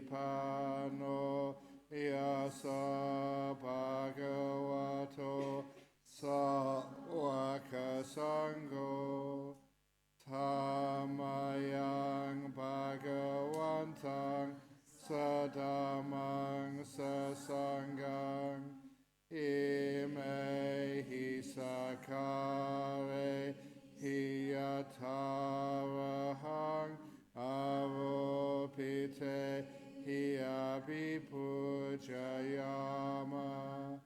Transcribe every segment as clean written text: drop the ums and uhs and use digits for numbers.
Patipanno Yasa Bhagavato Sawaka Sangho Tamayang Bhagavantang Sadamang Sasangang Ime Hisakare Hiyatarahang Aropite Hiyabhipujayama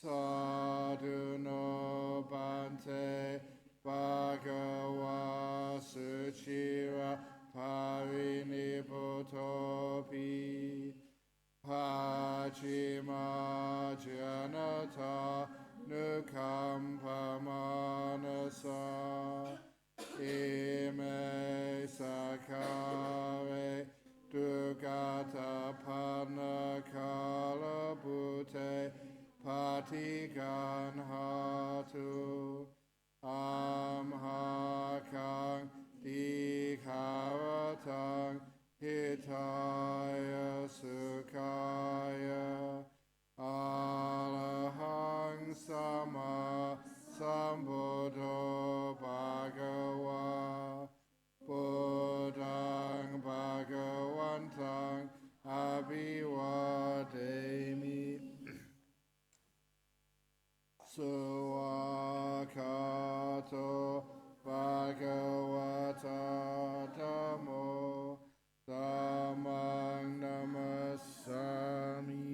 Sadhuno Bante Bhagava Suchira Pariniputopi Pachima Janata Nukampamanasa Ime Sakare Dugata Panakala Bhute Patiganhatu Amhakang Dikharatang Hitaya Sukhaya Arahang Sama Sambuddho Bhagava Buddhang Bhagavantang Abhivademi Suwakato Bhagavata Dhammo Dhammang Namasami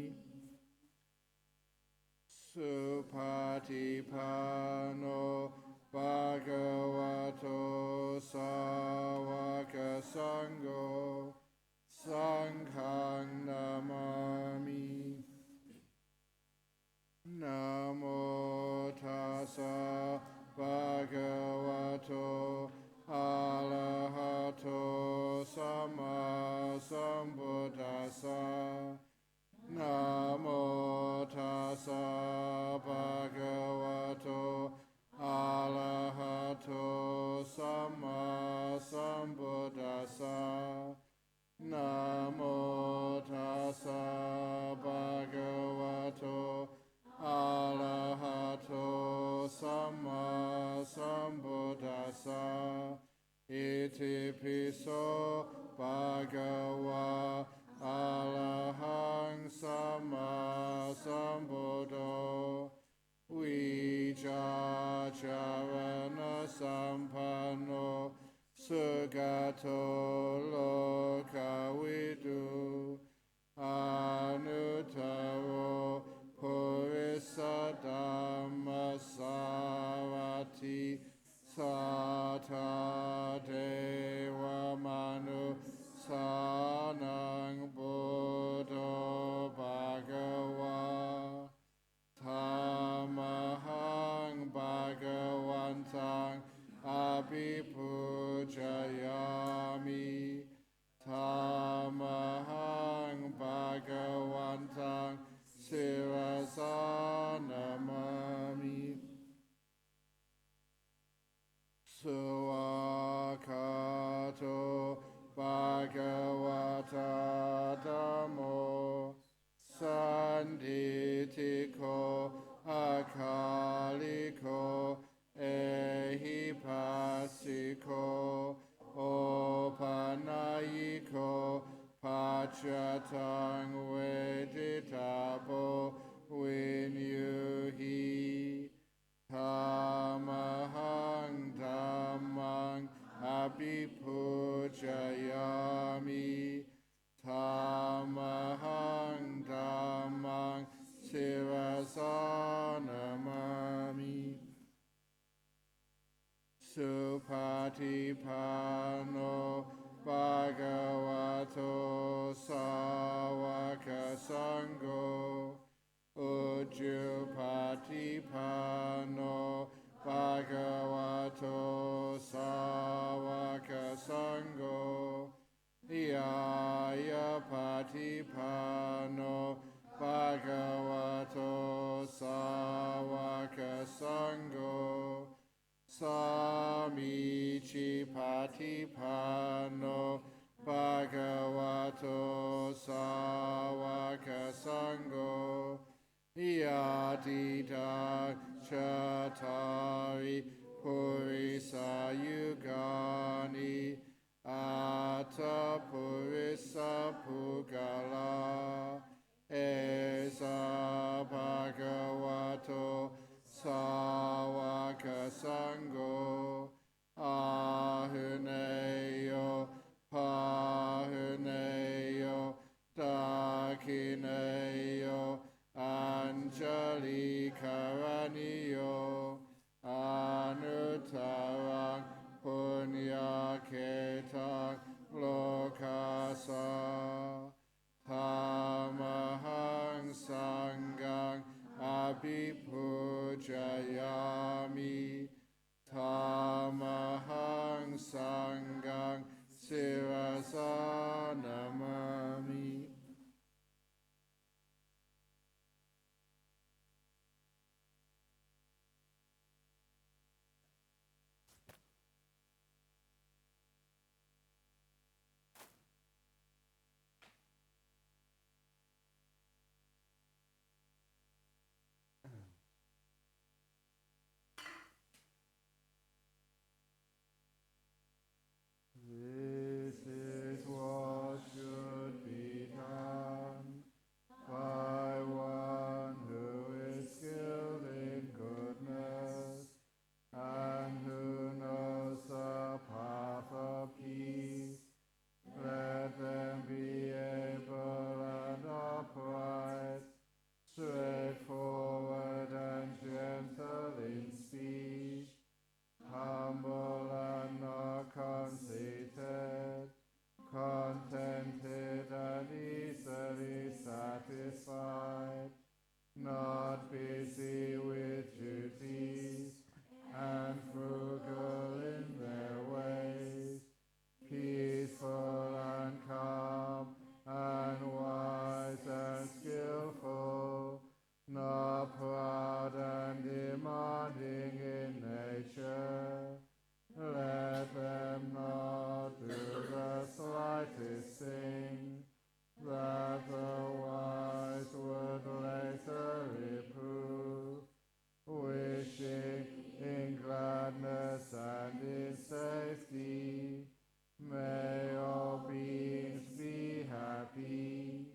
Supatipanno Bhagavato Sawaka Sangho Sanghang Namami Namo Tassa Bhagavato Arahato Sama Sambuddhassa Namo Tassa Bhagavato Arahato Sama Sambuddhassa Namo Tassa Bhagavato Arahato Sama Sambuddhassa Iti Piso Bhagava Arahang Sama Sambuddho Vijacharana Sampanno Sugato Lokavidu Anuttaro Purisa Dhammasarati Sata Deva Manu Sanang Buddho Bhagava Tamahang Bhagavantang Abhipujayami Tamahang Bhagavantang Sirasanamami Suwakato Bhagavata Dhammo Sanditiko Akaliko Ehipasiko Opanayiko Pachatang Veditabo Vinyuhi Tamahang Dhammang Abhipujayami Tamahang Dhammang Sirasanamami Supatipanno Bhagavato Sawaka Sangho Ujjupatipanno Bhagavato Sawaka Sangho Yaya Patipanno Bhagavato Sawaka Sangho Samichi Patipanno Bhagavato Yatita Chatari Purisa Yugani Ata Purisa Pugala Esa Bhagavato Sawaka Sango Ahuneyo Pahuneyo Dakineyo Anjali Karaniyo Anutarang Punya Ketang Lokasa Tamahang Sangang Abhipujayami Tamahang Sangang Sirasa Namami. This is what should be done by one who is skilled in goodness and who knows the path of peace. Let them be able and upright, straightforward and gentle in speech, humble and not conceited, contented and easily satisfied, not busy with duties, and frugal in their ways, peaceful and calm, and wise and skillful, not proud and demanding in nature. Let them not do the slightest thing that the wise would later reprove, wishing in gladness and in safety. May all beings be happy.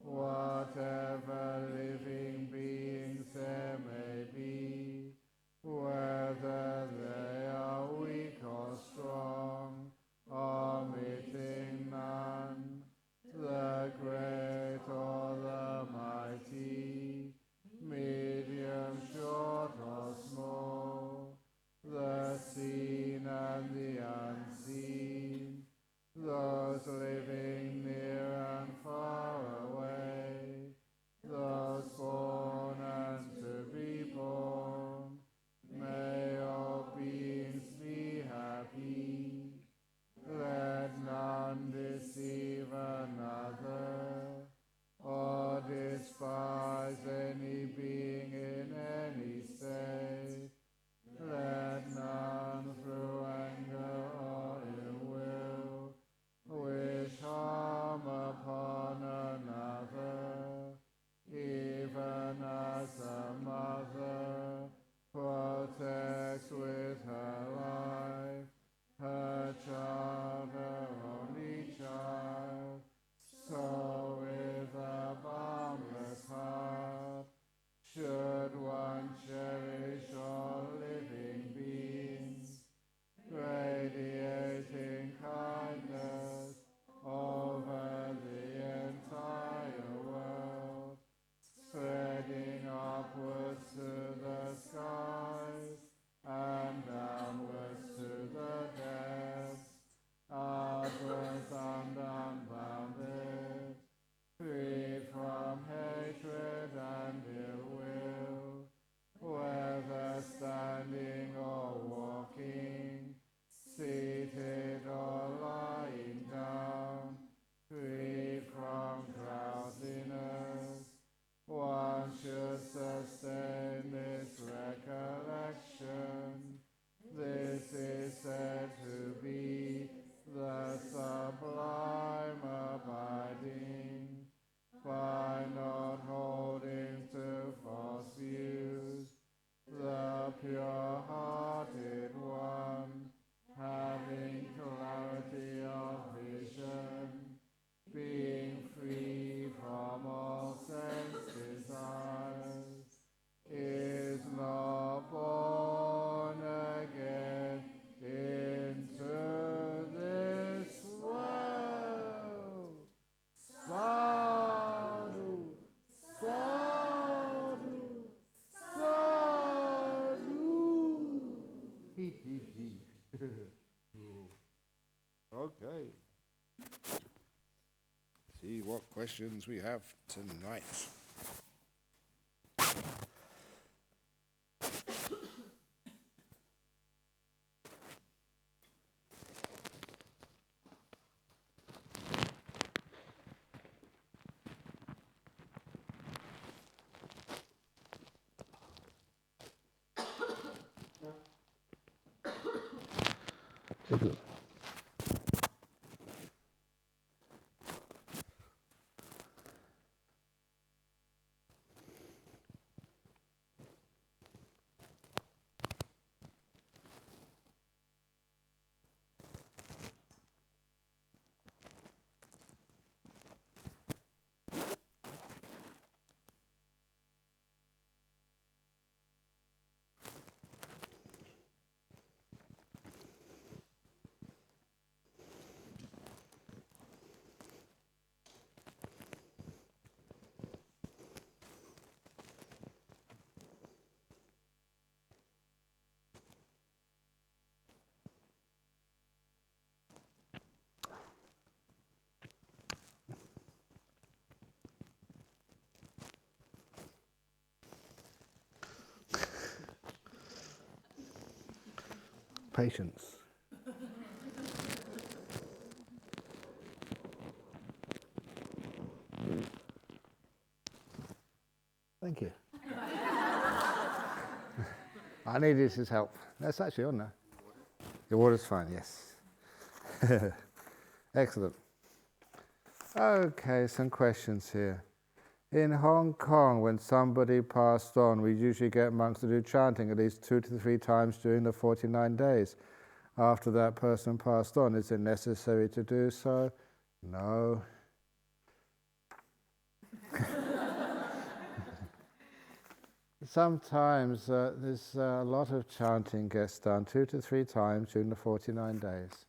Whatever living beings there may be, whether they are weak or strong, omitting none, the great or the mighty, medium, short or small, the seen and the unseen, those living near and far away, those born and to be born, may all beings be happy. Let none deceive another, or despise any being in any state. Let none through anger or ill will wish harm upon another, even as a mother protects with her life her child, her only child, so with a boundless heart should one cherish all living beings, radiating kindness over the entire world, spreading upwards to the skies and downwards to the depths, outwards and unbounded, free from hatred and ill will, whether standing or walking, seated or lying down, free from drowsiness. One should sustain this recollection. This is said to be the sublime abiding, by not holding to pure-hearted one, having clarity of vision, being free from all sense desires, is not born again into this world. Sadhu, sadhu, sadhu. He. Okay. See what questions we have tonight. Patience. Thank you. I needed his help. That's actually on there. The water's fine, yes. Excellent. Okay, some questions here. In Hong Kong, when somebody passed on, we usually get monks to do chanting at least 2 to 3 times during the 49 days. After that person passed on, is it necessary to do so? No. Sometimes there's a lot of chanting gets done 2 to 3 times during the 49 days.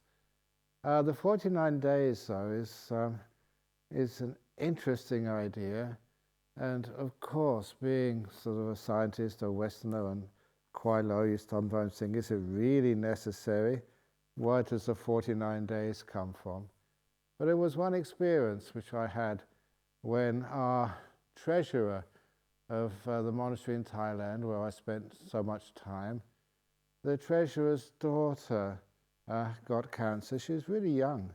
The 49 days, though, is an interesting idea. And of course, being sort of a scientist or Westerner and quite low, you sometimes think, is it really necessary? Where does the 49 days come from? But it was one experience which I had when our treasurer of the monastery in Thailand, where I spent so much time, the treasurer's daughter got cancer. She was really young,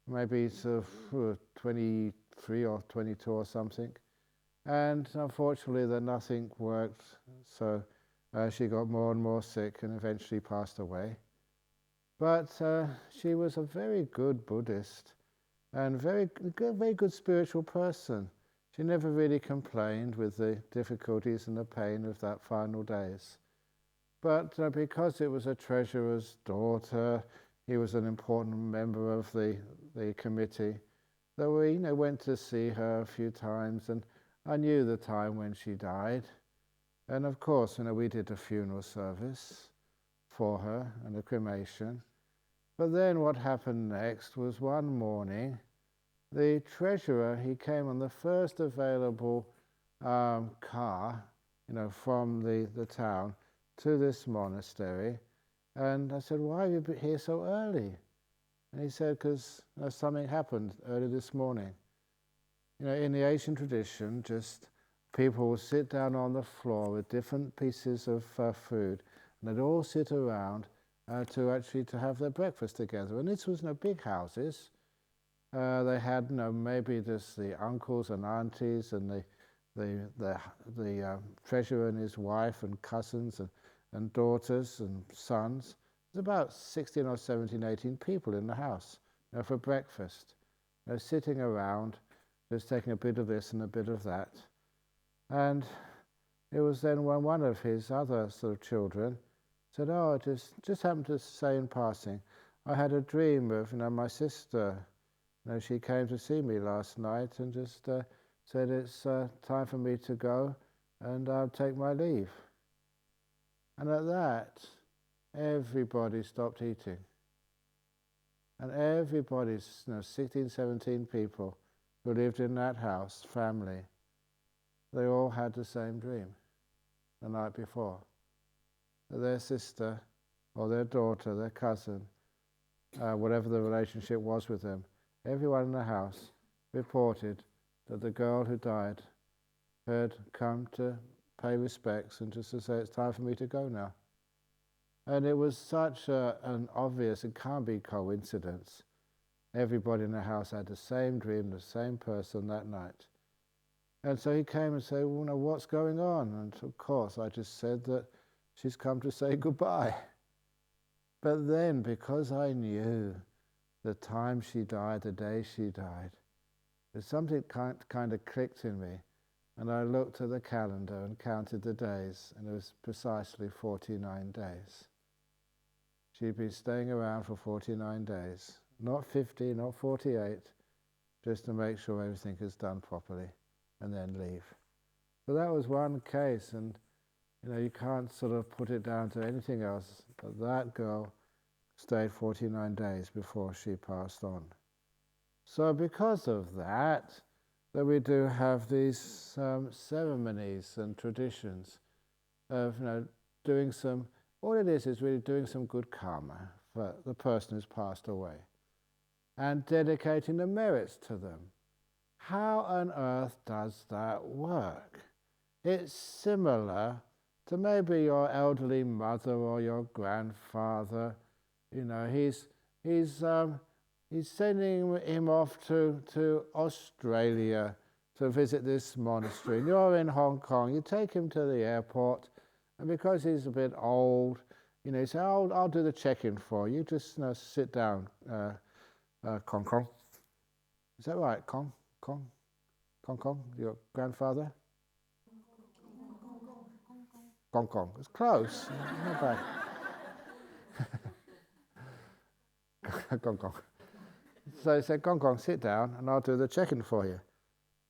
maybe sort of 23 or 22 or something. And unfortunately, nothing worked, so she got more and more sick and eventually passed away. But she was a very good Buddhist and very good spiritual person. She never really complained with the difficulties and the pain of that final days. But because it was a treasurer's daughter, he was an important member of the committee, that we went to see her a few times, and I knew the time when she died. And of course, we did a funeral service for her and a cremation. But then what happened next was one morning, the treasurer, he came on the first available car, from the town to this monastery. And I said, why have you been here so early? And he said, because something happened early this morning. In the Asian tradition, just people will sit down on the floor with different pieces of food, and they'd all sit around to have their breakfast together. And this was big houses. They had maybe just the uncles and aunties and the treasurer and his wife and cousins and daughters and sons. There's about 16 or 17, 18 people in the house for breakfast. They're sitting around, just taking a bit of this and a bit of that. And it was then when one of his other sort of children said, "Oh, I just happened to say in passing, I had a dream of my sister. She came to see me last night and just said it's time for me to go, and I'll take my leave." And at that, everybody stopped eating. And everybody, 16, 17 people who lived in that house, family, they all had the same dream the night before. That their sister or their daughter, their cousin, whatever the relationship was with them, everyone in the house reported that the girl who died had come to pay respects and just to say, "It's time for me to go now." And it was such an obvious, it can't be coincidence. Everybody in the house had the same dream, the same person that night. And so he came and said, "Well, what's going on?" And of course, I just said that she's come to say goodbye. But then, because I knew the time she died, the day she died, there's something kind of clicked in me. And I looked at the calendar and counted the days, and it was precisely 49 days. She'd been staying around for 49 days. Not 50, not 48, just to make sure everything is done properly, and then leave. So that was one case, and you can't sort of put it down to anything else, but that girl stayed 49 days before she passed on. So because of that we do have these ceremonies and traditions of doing some, all it is really doing some good karma for the person who's passed away and dedicating the merits to them. How on earth does that work? It's similar to maybe your elderly mother or your grandfather. He's sending him off to Australia to visit this monastery. And you're in Hong Kong. You take him to the airport, and because he's a bit old, you say, I'll do the check-in for you. Just sit down, Kong Kong. Is that right, Kong? Kong, your grandfather? Kong Kong. It's close. Not bad. Kong Kong. So he said, Kong Kong, sit down and I'll do the check-in for you.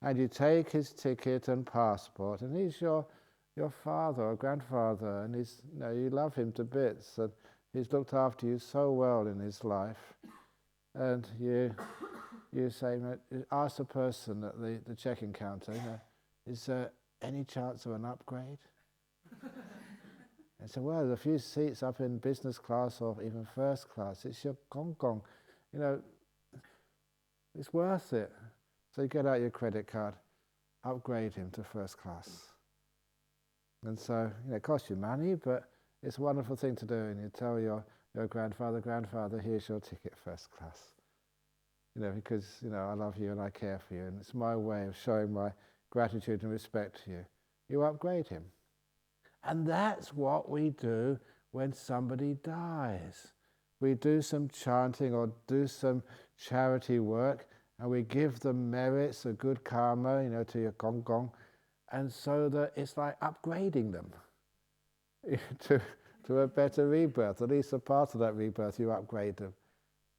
And you take his ticket and passport, and he's your father or grandfather, and he's you love him to bits, and he's looked after you so well in his life. And you say, ask the person at the check-in counter, is there any chance of an upgrade? And so, well, there's a few seats up in business class or even first class. It's your Kong Kong. It's worth it. So you get out your credit card, upgrade him to first class. And so, it costs you money, but it's a wonderful thing to do. And you tell your grandfather, here's your ticket first class. Because, I love you and I care for you. And it's my way of showing my gratitude and respect to you. You upgrade him. And that's what we do when somebody dies. We do some chanting or do some charity work, and we give them merits of good karma, to your Gong Gong, and so that it's like upgrading them to a better rebirth. At least a part of that rebirth, you upgrade them,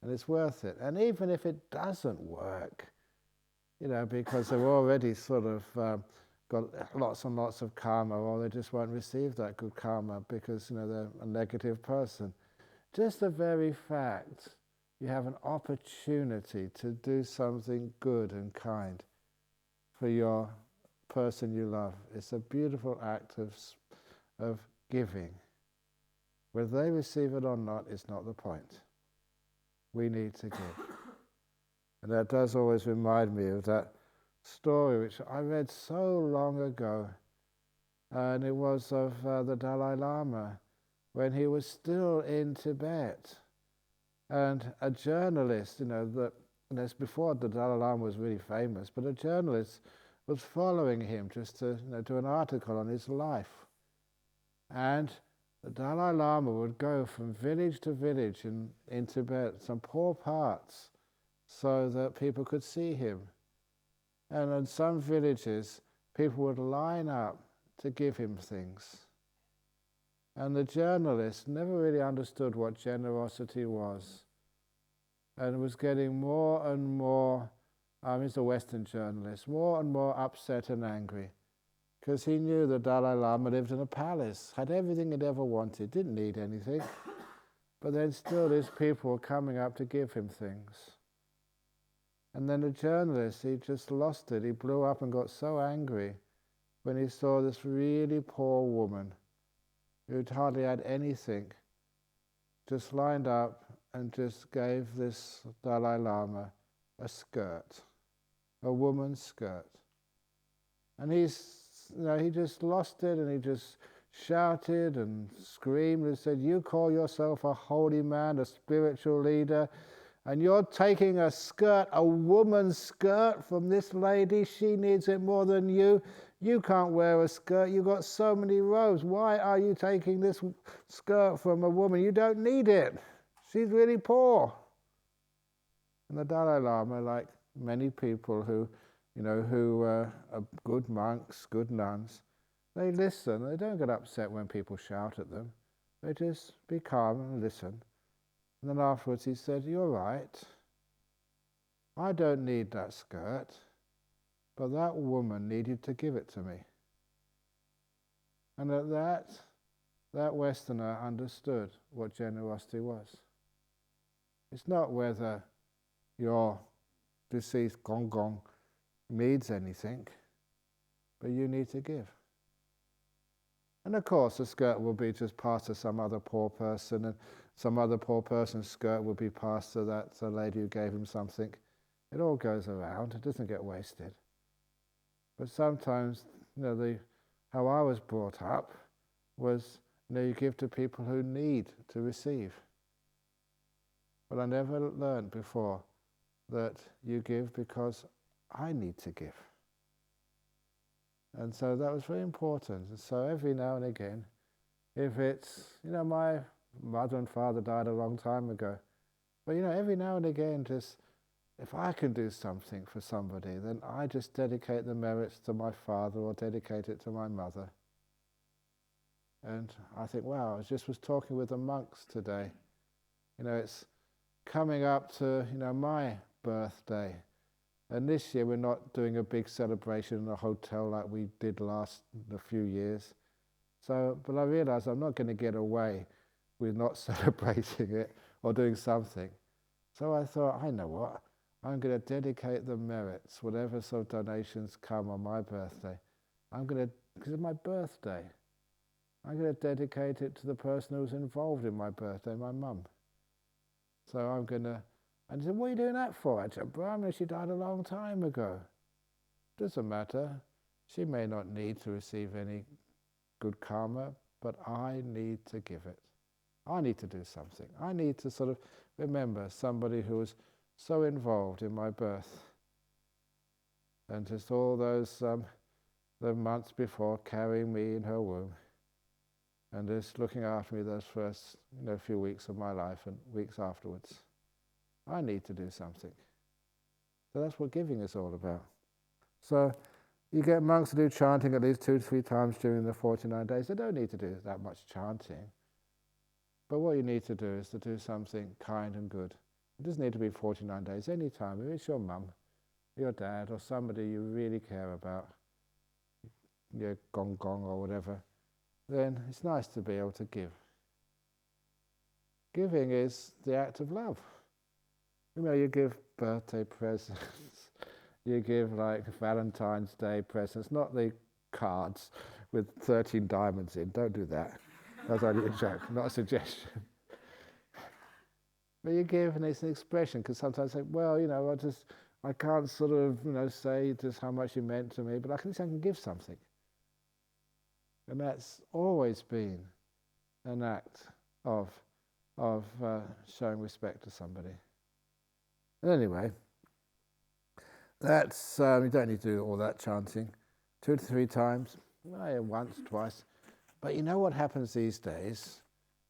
and it's worth it. And even if it doesn't work, because they've already sort of got lots and lots of karma, or they just won't receive that good karma because they're a negative person. Just the very fact you have an opportunity to do something good and kind for your person you love. It's a beautiful act of giving. Whether they receive it or not is not the point. We need to give. And that does always remind me of that story which I read so long ago, and it was of the Dalai Lama when he was still in Tibet, and a journalist, that's before the Dalai Lama was really famous, but a journalist was following him just to do an article on his life, and the Dalai Lama would go from village to village in Tibet, some poor parts, so that people could see him. And in some villages, people would line up to give him things. And the journalist never really understood what generosity was, and was getting more and more, he's a Western journalist, more and more upset and angry, because he knew the Dalai Lama lived in a palace, had everything he'd ever wanted, didn't need anything, but then still these people were coming up to give him things. And then the journalist, he just lost it. He blew up and got so angry when he saw this really poor woman who'd hardly had anything, just lined up and just gave this Dalai Lama a skirt, a woman's skirt. And he just lost it, and he just shouted and screamed and said, "You call yourself a holy man, a spiritual leader, and you're taking a skirt, a woman's skirt from this lady. She needs it more than you. You can't wear a skirt. You've got so many robes. Why are you taking this skirt from a woman? You don't need it. She's really poor." And the Dalai Lama, like many people who are good monks, good nuns, they listen. They don't get upset when people shout at them. They just be calm and listen. And then afterwards he said, "You're right. I don't need that skirt, but that woman needed to give it to me." And at that Westerner understood what generosity was. It's not whether your deceased gong gong needs anything, but you need to give. And of course the skirt will be just passed to some other poor person, and some other poor person's skirt will be passed to that lady who gave him something. It all goes around, it doesn't get wasted. But sometimes, how I was brought up was, you give to people who need to receive. But I never learned before that you give because I need to give. And so that was very important. And so every now and again, if it's, my mother and father died a long time ago, but every now and again, just if I can do something for somebody, then I just dedicate the merits to my father or dedicate it to my mother. And I think, wow, I just was talking with the monks today. It's coming up to, my birthday. And this year we're not doing a big celebration in a hotel like we did last a few years. So, but I realize I'm not going to get away with not celebrating it or doing something. So I thought, I know what, I'm going to dedicate the merits, whatever sort of donations come on my birthday. Because it's my birthday, I'm going to dedicate it to the person who was involved in my birthday, my mum. So I'm going to, and he said, "What are you doing that for, Ajahn Brahm? She died a long time ago." Doesn't matter. She may not need to receive any good karma, but I need to give it. I need to do something. I need to sort of remember somebody who was so involved in my birth. And just all those the months before, carrying me in her womb, and just looking after me those first few weeks of my life and weeks afterwards. I need to do something. So that's what giving is all about. So you get monks to do chanting at least 2 to 3 times during the 49 days. They don't need to do that much chanting. But what you need to do is to do something kind and good. It doesn't need to be 49 days, any time. If it's your mum, your dad, or somebody you really care about, your gong gong or whatever, then it's nice to be able to give. Giving is the act of love. You give birthday presents, you give like Valentine's Day presents, not the cards with 13 diamonds in. Don't do that. That's only a joke, not a suggestion. But you give, and it's an expression, because sometimes I say, well, I can't sort of, say just how much you meant to me, but I can give something. And that's always been an act of showing respect to somebody. And anyway, that's you don't need to do all that chanting, 2 to 3 times, once, twice. But you know what happens these days?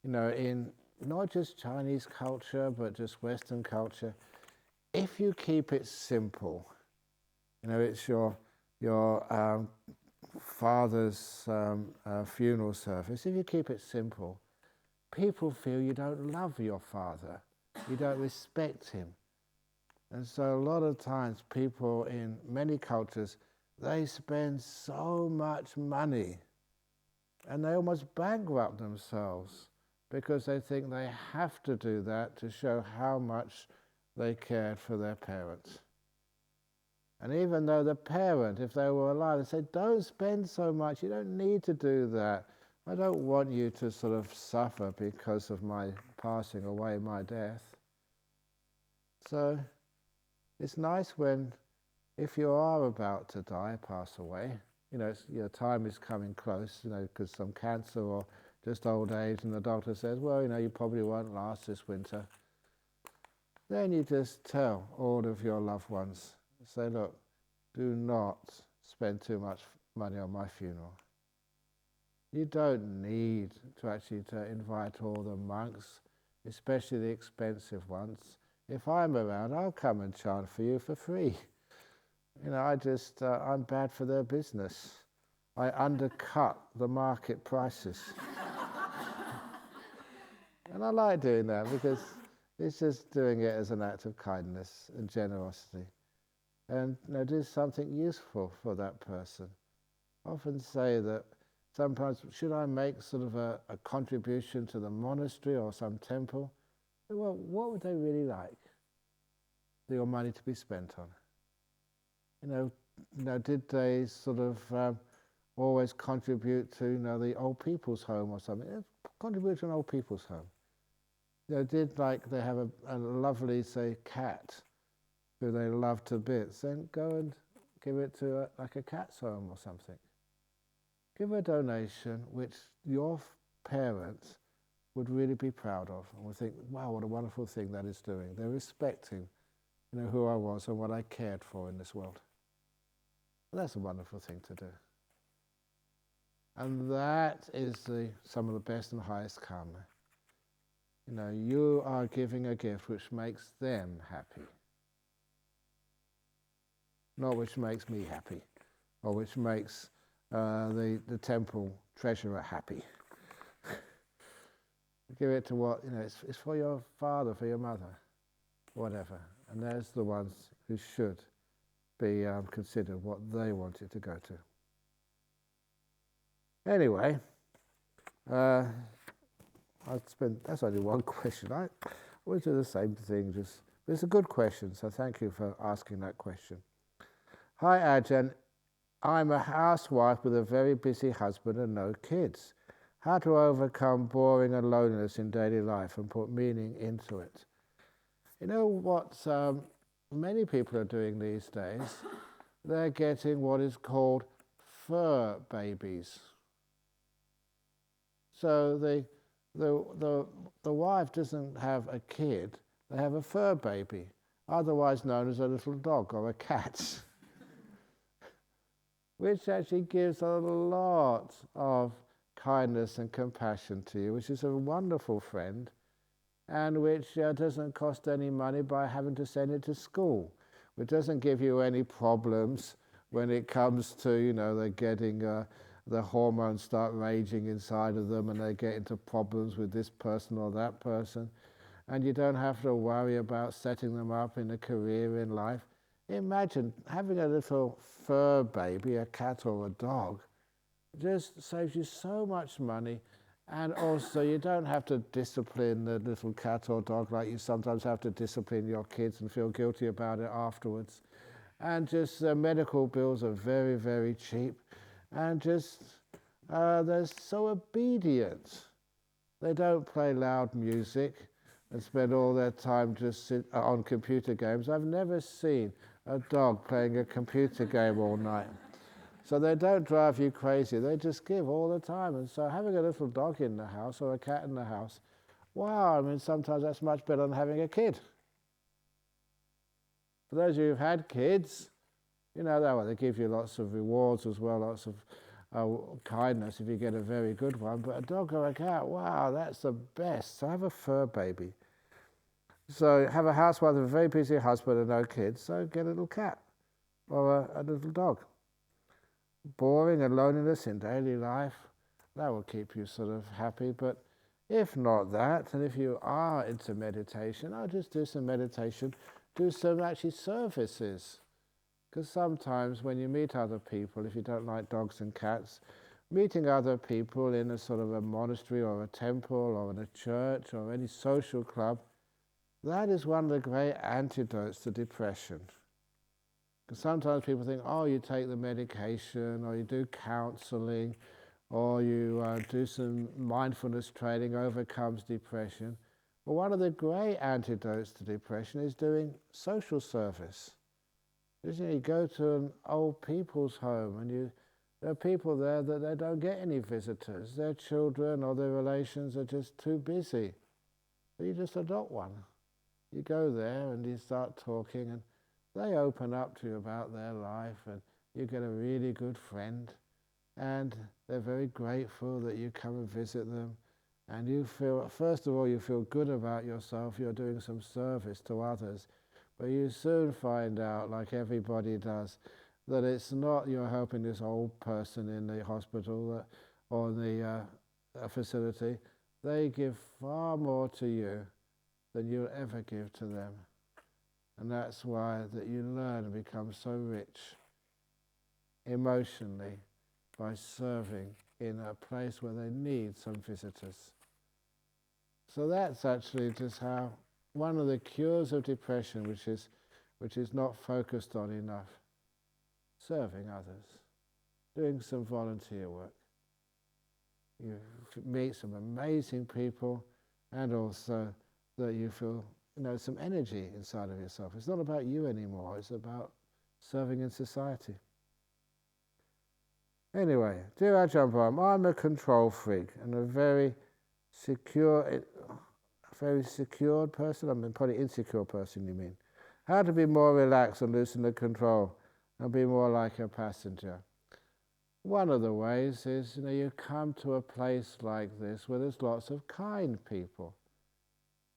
In not just Chinese culture, but just Western culture, if you keep it simple, it's your father's funeral service, if you keep it simple, people feel you don't love your father, you don't respect him. And so a lot of times people in many cultures, they spend so much money and they almost bankrupt themselves because they think they have to do that to show how much they cared for their parents. And even though the parent, if they were alive, they said, don't spend so much, you don't need to do that. I don't want you to sort of suffer because of my passing away, my death. So it's nice when, if you are about to die, pass away, your time is coming close, because some cancer or just old age, and the doctor says, well, you probably won't last this winter. Then you just tell all of your loved ones, say, look, do not spend too much money on my funeral. You don't need to actually invite all the monks, especially the expensive ones. If I'm around, I'll come and chant for you for free. I'm bad for their business. I undercut the market prices. And I like doing that because it's just doing it as an act of kindness and generosity. And do something useful for that person. I often say that sometimes, should I make sort of a contribution to the monastery or some temple? Well, what would they really like your money to be spent on? Did they sort of always contribute to the old people's home or something? Contribute to an old people's home. Did they have a lovely, say, cat who they love to bits, then go and give it to a cat's home or something. Give a donation which your parents would really be proud of and would think, wow, what a wonderful thing that is doing. They're respecting who I was and what I cared for in this world. And that's a wonderful thing to do. And that is some of the best and highest karma. You are giving a gift which makes them happy. Not which makes me happy, or which makes the temple treasurer happy. Give it to what, it's for your father, for your mother, whatever. And there's the ones who should be considered what they wanted to go to. Anyway, that's only one question. I always do the same thing, but it's a good question, so thank you for asking that question. Hi Ajahn, I'm a housewife with a very busy husband and no kids. How to overcome boring and loneliness in daily life and put meaning into it? What many people are doing these days? They're getting what is called fur babies. So the wife doesn't have a kid, they have a fur baby, otherwise known as a little dog or a cat. Which actually gives a lot of kindness and compassion to you, which is a wonderful friend, and which doesn't cost any money by having to send it to school, which doesn't give you any problems when it comes to, they're getting, the hormones start raging inside of them and they get into problems with this person or that person, and you don't have to worry about setting them up in a career in life. Imagine having a little fur baby, a cat or a dog, just saves you so much money, and also you don't have to discipline the little cat or dog like you sometimes have to discipline your kids and feel guilty about it afterwards. And just medical bills are very, very cheap, and just they're so obedient. They don't play loud music and spend all their time just on computer games. I've never seen a dog playing a computer game all night. So they don't drive you crazy, they just give all the time. And so having a little dog in the house or a cat in the house, wow, sometimes that's much better than having a kid. For those of you who've had kids, they give you lots of rewards as well, lots of kindness if you get a very good one. But a dog or a cat, wow, that's the best. So have a fur baby. So have a housewife with a very busy husband and no kids, so get a little cat or a little dog. boring and loneliness in daily life, that will keep you sort of happy. But if not that, and if you are into meditation, I'll just do some meditation, do some actually services. Because sometimes when you meet other people, if you don't like dogs and cats, meeting other people in a sort of a monastery or a temple or in a church or any social club, that is one of the great antidotes to depression. Because sometimes people think, oh, you take the medication, or you do counseling, or you do some mindfulness training, overcomes depression. Well, one of the great antidotes to depression is doing social service. You go to an old people's home, and there are people there that they don't get any visitors. Their children or their relations are just too busy. So you just adopt one. You go there and you start talking, and they open up to you about their life, and you get a really good friend, and they're very grateful that you come and visit them. And you feel, first of all, you feel good about yourself. You're doing some service to others. But you soon find out, like everybody does, that it's not you're helping this old person in the hospital or the facility. They give far more to you than you'll ever give to them. And that's why that you learn and become so rich emotionally by serving in a place where they need some visitors. So that's actually just how one of the cures of depression, which is not focused on enough, serving others, doing some volunteer work. You meet some amazing people, and also that you feel some energy inside of yourself. It's not about you anymore, it's about serving in society. Anyway, dear Ajahn Brahm, I'm a control freak and a very secured person. I'm probably insecure person, you mean. How to be more relaxed and loosen the control and be more like a passenger. One of the ways is, you come to a place like this where there's lots of kind people.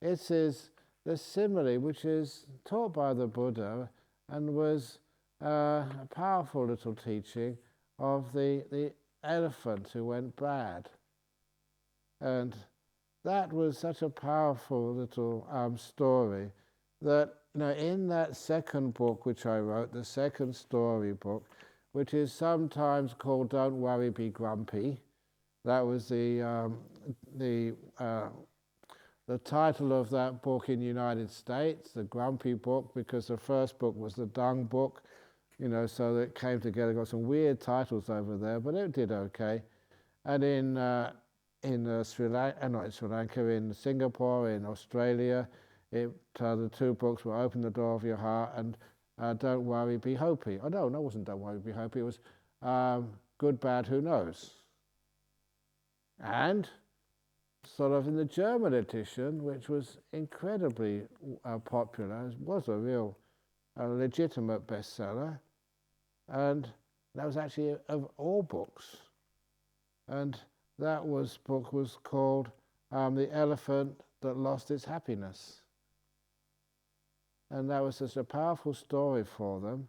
It is the simile which is taught by the Buddha and was a powerful little teaching of the elephant who went bad. And that was such a powerful little story that, in that second book which I wrote, the second story book, which is sometimes called Don't Worry, Be Grumpy. That was the title of that book in the United States, the Grumpy book, because the first book was the Dung book, so that it came together, got some weird titles over there, but it did okay. And in Sri Lanka, not in Sri Lanka, in Singapore, in Australia, the two books were Open the Door of Your Heart and Don't Worry, Be Hopey. Oh no, it wasn't Don't Worry, Be Hopey, it was Good, Bad, Who Knows? And sort of in the German edition, which was incredibly popular, was a real legitimate bestseller, and that was actually of all books. And that book was called The Elephant That Lost Its Happiness. And that was such a powerful story for them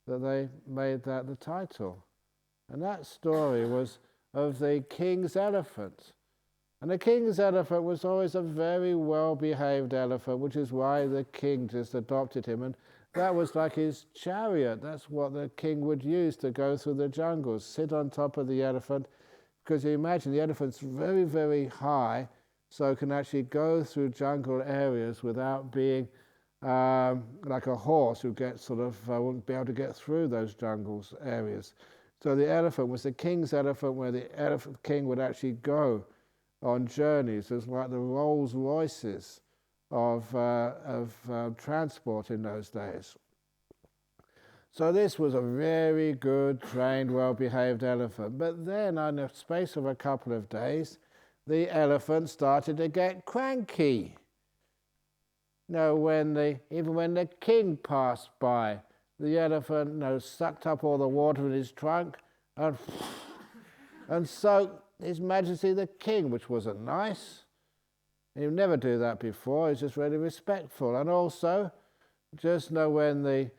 that they made that the title. And that story was of the king's elephant. And the king's elephant was always a very well-behaved elephant, which is why the king just adopted him. And that was like his chariot. That's what the king would use to go through the jungles, sit on top of the elephant. Because you imagine the elephant's very, very high, so it can actually go through jungle areas without being like a horse who gets wouldn't be able to get through those jungles areas. So the elephant was the king's elephant, where the elephant king would actually go on journeys. It was like the Rolls Royces of transport in those days. So this was a very good, trained, well-behaved elephant. But then, in the space of a couple of days, the elephant started to get cranky. Even when the king passed by, the elephant sucked up all the water in his trunk and soaked His Majesty the King, which wasn't nice. He would never do that before. He's just really respectful. And also, just when the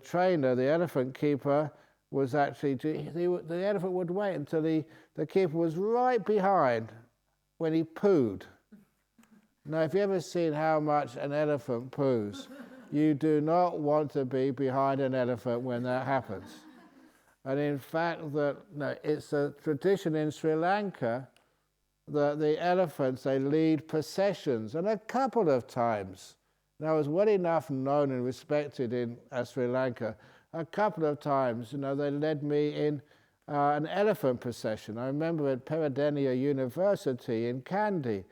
trainer, the elephant keeper, was actually, the elephant would wait until the keeper was right behind when he pooed. Now, if you've ever seen how much an elephant poos, you do not want to be behind an elephant when that happens. And in fact, it's a tradition in Sri Lanka that the elephants, they lead processions, and a couple of times, now it's well enough known and respected in Sri Lanka, a couple of times, they led me in an elephant procession. I remember at Peradeniya University in Kandy,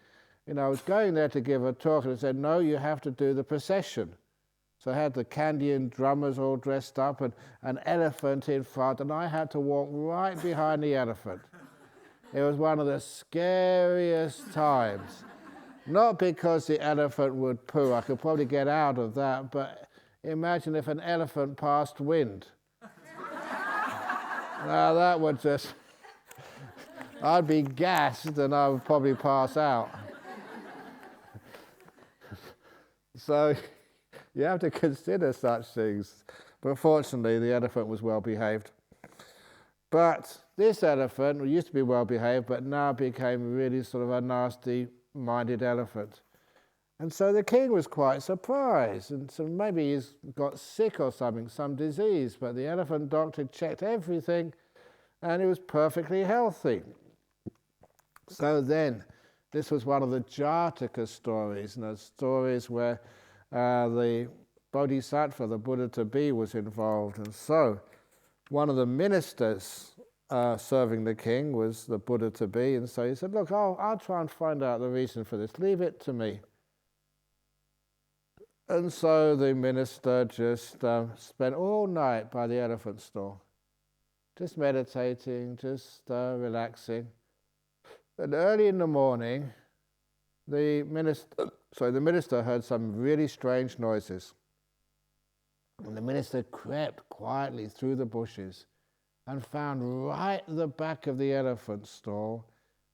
I was going there to give a talk, and they said, no, you have to do the procession. So I had the Kandyan drummers all dressed up and an elephant in front, and I had to walk right behind the elephant. It was one of the scariest times. Not because the elephant would poo, I could probably get out of that, but imagine if an elephant passed wind. Now that would just, I'd be gassed and I would probably pass out. So you have to consider such things. But fortunately, the elephant was well behaved. But this elephant used to be well behaved, but now became really sort of a nasty-minded elephant. And so the king was quite surprised, and so maybe he's got sick or something, some disease, but the elephant doctor checked everything, and he was perfectly healthy. So then, this was one of the Jataka stories, stories where the Bodhisattva, the Buddha-to-be, was involved. And so, one of the ministers serving the king was the Buddha-to-be, and so he said, look, I'll try and find out the reason for this. Leave it to me. And so the minister just spent all night by the elephant stall, just meditating, just relaxing. And early in the morning, the minister heard some really strange noises. And the minister crept quietly through the bushes and found right at the back of the elephant stall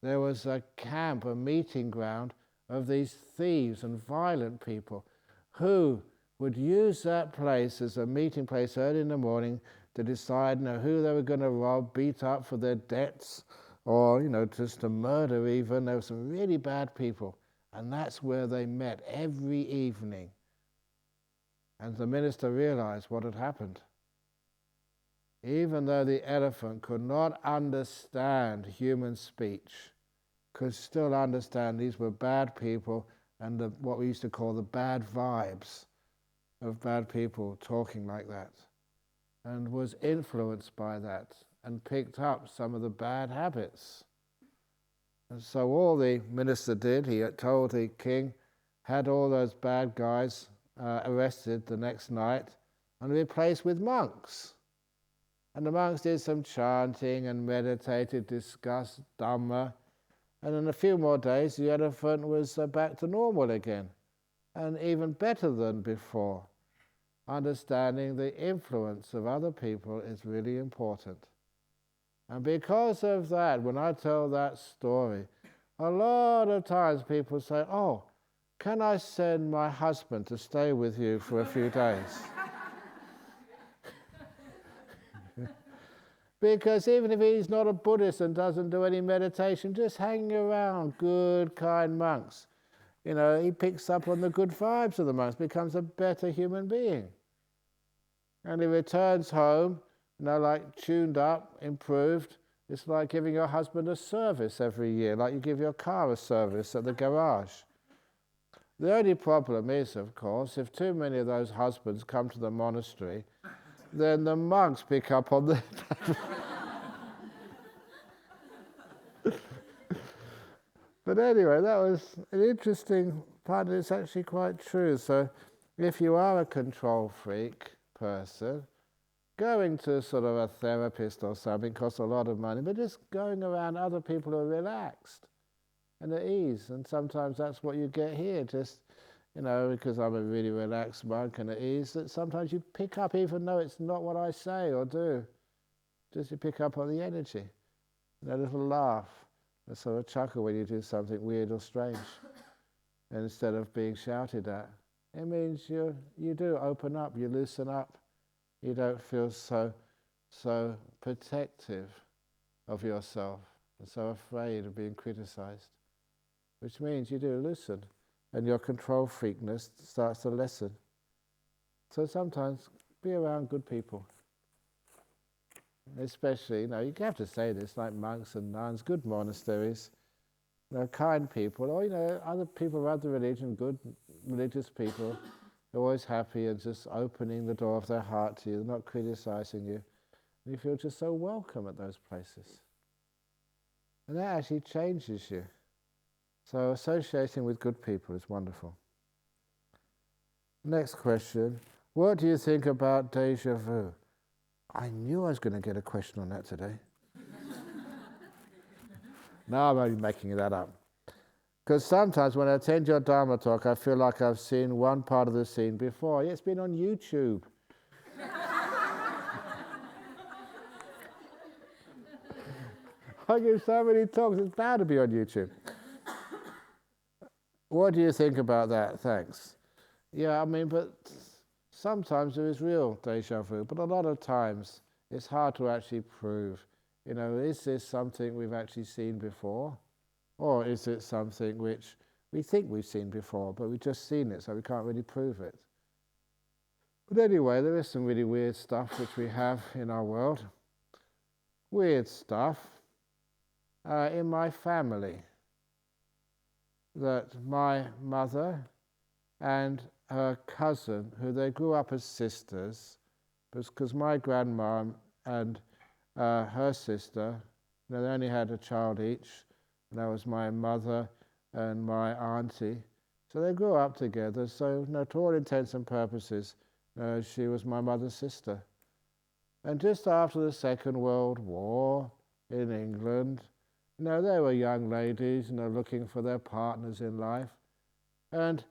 there was a camp, a meeting ground of these thieves and violent people who would use that place as a meeting place early in the morning to decide who they were going to rob, beat up for their debts, or just to murder even. There were some really bad people, and that's where they met every evening. And the minister realized what had happened. Even though the elephant could not understand human speech, could still understand these were bad people and what we used to call the bad vibes of bad people talking like that, and was influenced by that and picked up some of the bad habits. And so all the minister did, he told the king, had all those bad guys arrested the next night and replaced with monks. And the monks did some chanting and meditated, discussed Dhamma, and in a few more days the elephant was back to normal again, and even better than before. Understanding the influence of other people is really important. And because of that, when I tell that story, a lot of times people say, oh, can I send my husband to stay with you for a few days? Because even if he's not a Buddhist and doesn't do any meditation, just hanging around good, kind monks, he picks up on the good vibes of the monks, becomes a better human being. And he returns home, like tuned up, improved. It's like giving your husband a service every year, like you give your car a service at the garage. The only problem is, of course, if too many of those husbands come to the monastery, then the monks pick up on the... But anyway, that was an interesting part, and it's actually quite true. So if you are a control freak person, going to sort of a therapist or something costs a lot of money, but just going around other people who are relaxed and at ease. And sometimes that's what you get here, just, because I'm a really relaxed monk and at ease, that sometimes you pick up, even though it's not what I say or do, just you pick up on the energy, a little laugh, a sort of chuckle when you do something weird or strange, and instead of being shouted at. It means you do open up, you loosen up, you don't feel so so protective of yourself and so afraid of being criticized, which means you do loosen and your control freakness starts to lessen. So sometimes be around good people. Especially, you have to say this, like monks and nuns, good monasteries, kind people, or, other people of other religion, good religious people, they're always happy and just opening the door of their heart to you, not criticizing you. And you feel just so welcome at those places. And that actually changes you. So associating with good people is wonderful. Next question. What do you think about déjà vu? I knew I was going to get a question on that today. No, I'm only making that up. Because sometimes when I attend your Dharma talk, I feel like I've seen one part of the scene before. It's been on YouTube. I give so many talks, it's bound to be on YouTube. What do you think about that? Thanks. Yeah, but sometimes there is real déjà vu, but a lot of times it's hard to actually prove. Is this something we've actually seen before? Or is it something which we think we've seen before, but we've just seen it, so we can't really prove it? But anyway, there is some really weird stuff which we have in our world. Weird stuff in my family. That my mother and her cousin, who they grew up as sisters, because my grandma and her sister, they only had a child each, and that was my mother and my auntie. So they grew up together, so to all intents and purposes, she was my mother's sister. And just after the Second World War in England, they were young ladies, looking for their partners in life. And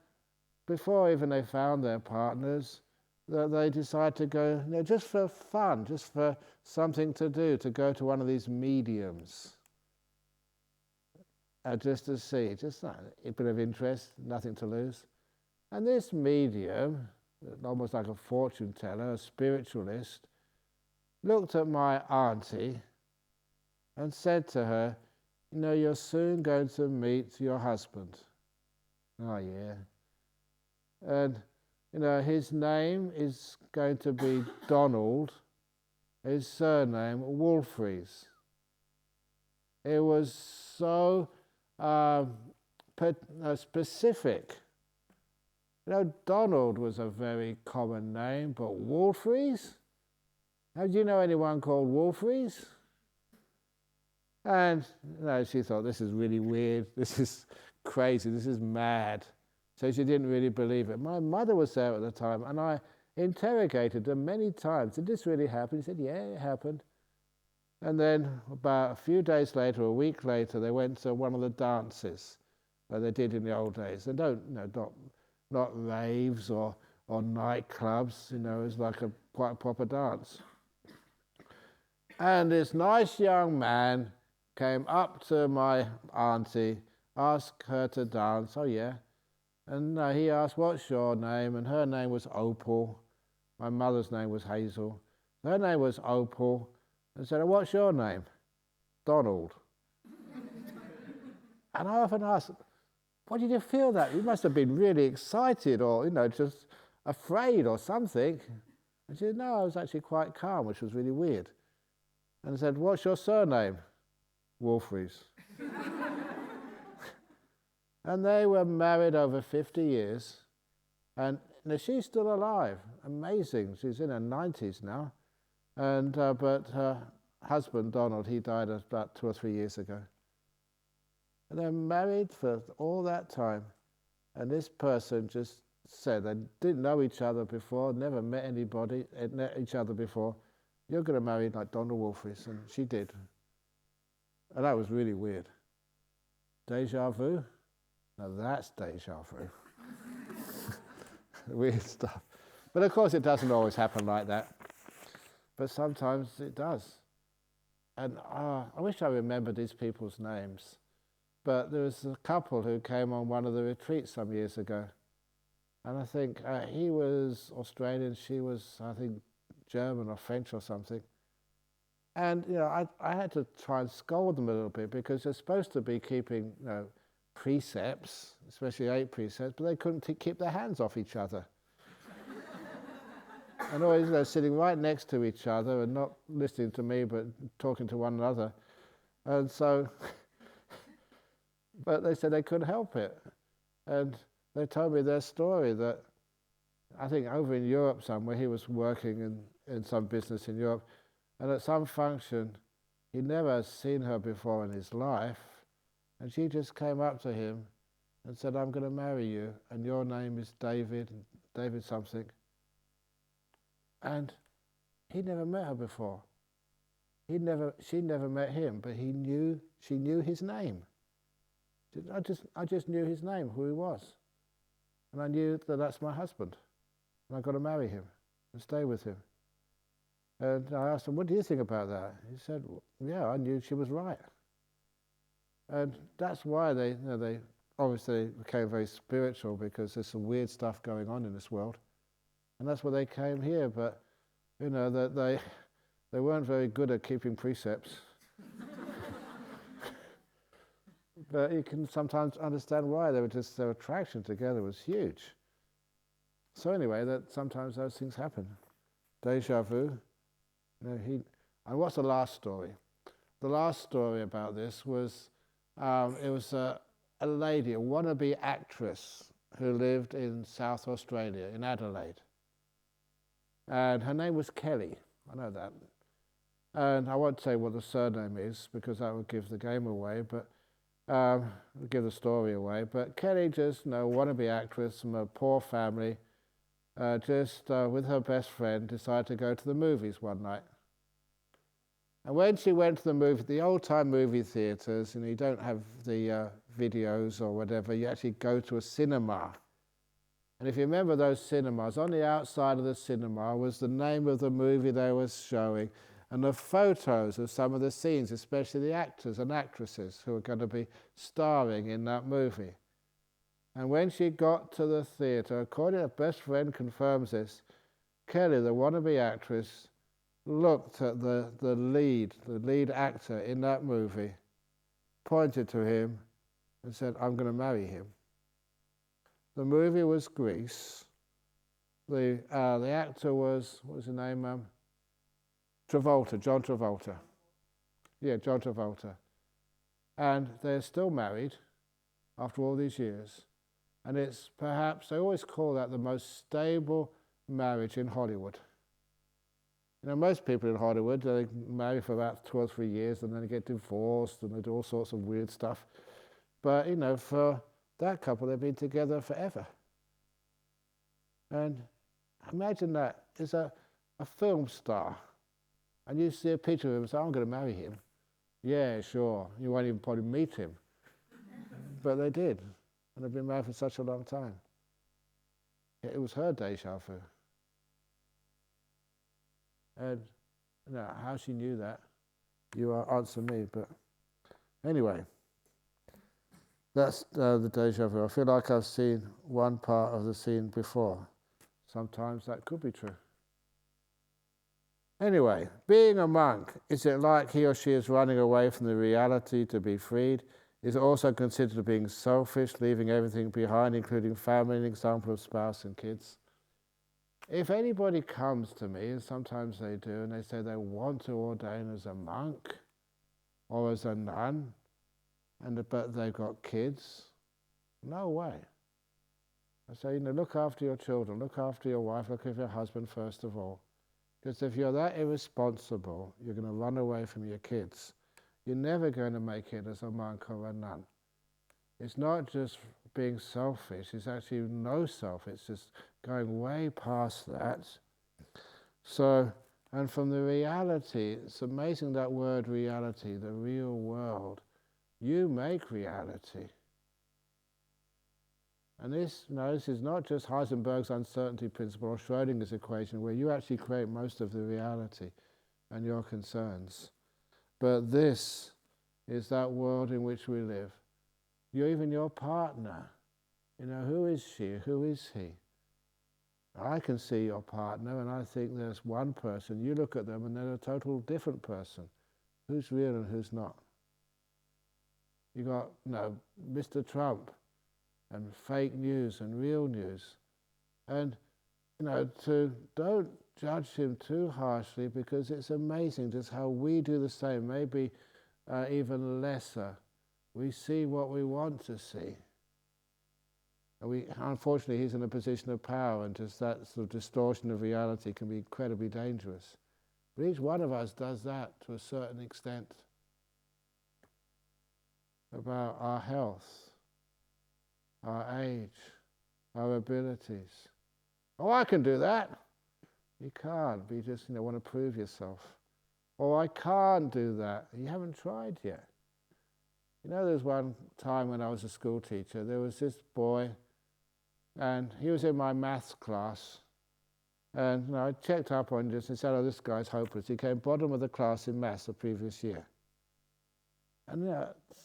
before even they found their partners, they decided to go, just for fun, just for something to do, to go to one of these mediums. Just to see, just a bit of interest, nothing to lose. And this medium, almost like a fortune teller, a spiritualist, looked at my auntie and said to her, you're soon going to meet your husband. Oh, yeah. And, his name is going to be Donald, his surname Wolfries. It was so specific. Donald was a very common name, but Wolfries? How do you know anyone called Wolfries? And she thought, this is really weird, this is crazy, this is mad. So she didn't really believe it. My mother was there at the time, and I interrogated her many times. Did this really happen? She said, yeah, it happened. And then about a few days later, a week later, they went to one of the dances that they did in the old days. They not raves or nightclubs, it's like quite a proper dance. And this nice young man came up to my auntie, asked her to dance. Oh, yeah. And he asked, what's your name? And her name was Opal. My mother's name was Hazel. Her name was Opal. And said, what's your name? Donald. And I often ask, what did you feel that? You must have been really excited or, just afraid or something. And she said, no, I was actually quite calm, which was really weird. And I said, what's your surname? Wolfries. And they were married over 50 years. And she's still alive. Amazing. She's in her 90s now. And but her husband, Donald, he died about 2 or 3 years ago. And they're married for all that time. And this person just said they didn't know each other before, never met each other before. You're going to marry like Donald Wolfries. And she did. And that was really weird. Deja vu? Now that's deja vu. Weird stuff. But of course it doesn't always happen like that. But sometimes it does. And I wish I remembered these people's names. But there was a couple who came on one of the retreats some years ago. And I think he was Australian, she was, I think, German or French or something. And I had to try and scold them a little bit because they're supposed to be keeping precepts, especially 8 precepts, but they couldn't keep their hands off each other. And always sitting right next to each other and not listening to me but talking to one another. And so, but they said they couldn't help it. And they told me their story that I think over in Europe somewhere, he was working in some business in Europe, and at some function, he never seen her before in his life, and she just came up to him and said, "I'm going to marry you, and your name is David something." And he never met her before. She never met him, but she knew his name. I just knew his name, who he was. And I knew that that's my husband. And I've got to marry him and stay with him. And I asked him, "What do you think about that?" He said, "Well, yeah, I knew she was right." And that's why they obviously became very spiritual, because there's some weird stuff going on in this world. And that's why they came here, but that they weren't very good at keeping precepts. But you can sometimes understand why. Their attraction together was huge. So anyway, that sometimes those things happen. Deja vu. And what's the last story? The last story about this was, it was a lady, a wannabe actress, who lived in South Australia, in Adelaide. And her name was Kelly. I know that. And I won't say what the surname is, because that would give the game away, but give the story away. But Kelly, just wannabe actress from a poor family, with her best friend, decided to go to the movies one night. And when she went to the old-time movie theatres, you don't have the videos or whatever, you actually go to a cinema. And if you remember those cinemas, on the outside of the cinema was the name of the movie they were showing, and the photos of some of the scenes, especially the actors and actresses who were going to be starring in that movie. And when she got to the theatre, according to her best friend confirms this, Kelly, the wannabe actress, looked at the lead actor in that movie, pointed to him and said, "I'm going to marry him." The movie was Grease. The actor was, what was his name? John Travolta. Yeah, John Travolta. And they're still married after all these years. And it's perhaps, they always call that the most stable marriage in Hollywood. Most people in Hollywood, they marry for about 2 or 3 years and then they get divorced and they do all sorts of weird stuff. But, for that couple, they've been together forever. And imagine that. It's a film star. And you see a picture of him and say, "I'm going to marry him." Yeah, sure. You won't even probably meet him. But they did. And they've been married for such a long time. It was her deja vu. And how she knew that, you answer me. But anyway, that's the deja vu. I feel like I've seen one part of the scene before. Sometimes that could be true. Anyway, being a monk, is it like he or she is running away from the reality to be freed? Is it also considered being selfish, leaving everything behind, including family, an example of spouse and kids? If anybody comes to me, and sometimes they do, and they say they want to ordain as a monk or as a nun, but they've got kids, no way. I say, look after your children, look after your wife, look after your husband first of all. Because if you're that irresponsible, you're going to run away from your kids. You're never going to make it as a monk or a nun. It's not just being selfish, it's actually no self, it's just going way past that. So, and from the reality, it's amazing that word reality, the real world. You make reality. And this is not just Heisenberg's uncertainty principle or Schrödinger's equation, where you actually create most of the reality and your concerns. But this is that world in which we live. Even your partner, who is she, who is he? I can see your partner and I think there's one person. You look at them and they're a total different person. Who's real and who's not? You got, Mr. Trump and fake news and real news. And, don't judge him too harshly, because it's amazing just how we do the same, maybe even lesser. We see what we want to see. And unfortunately, he's in a position of power, and just that sort of distortion of reality can be incredibly dangerous. But each one of us does that to a certain extent, about our health, our age, our abilities. Oh, I can do that. You can't, but you just want to prove yourself. Oh, I can't do that. You haven't tried yet. There's one time when I was a school teacher, there was this boy, and he was in my maths class, and I checked up on him and said, oh, this guy's hopeless. He came bottom of the class in maths the previous year. And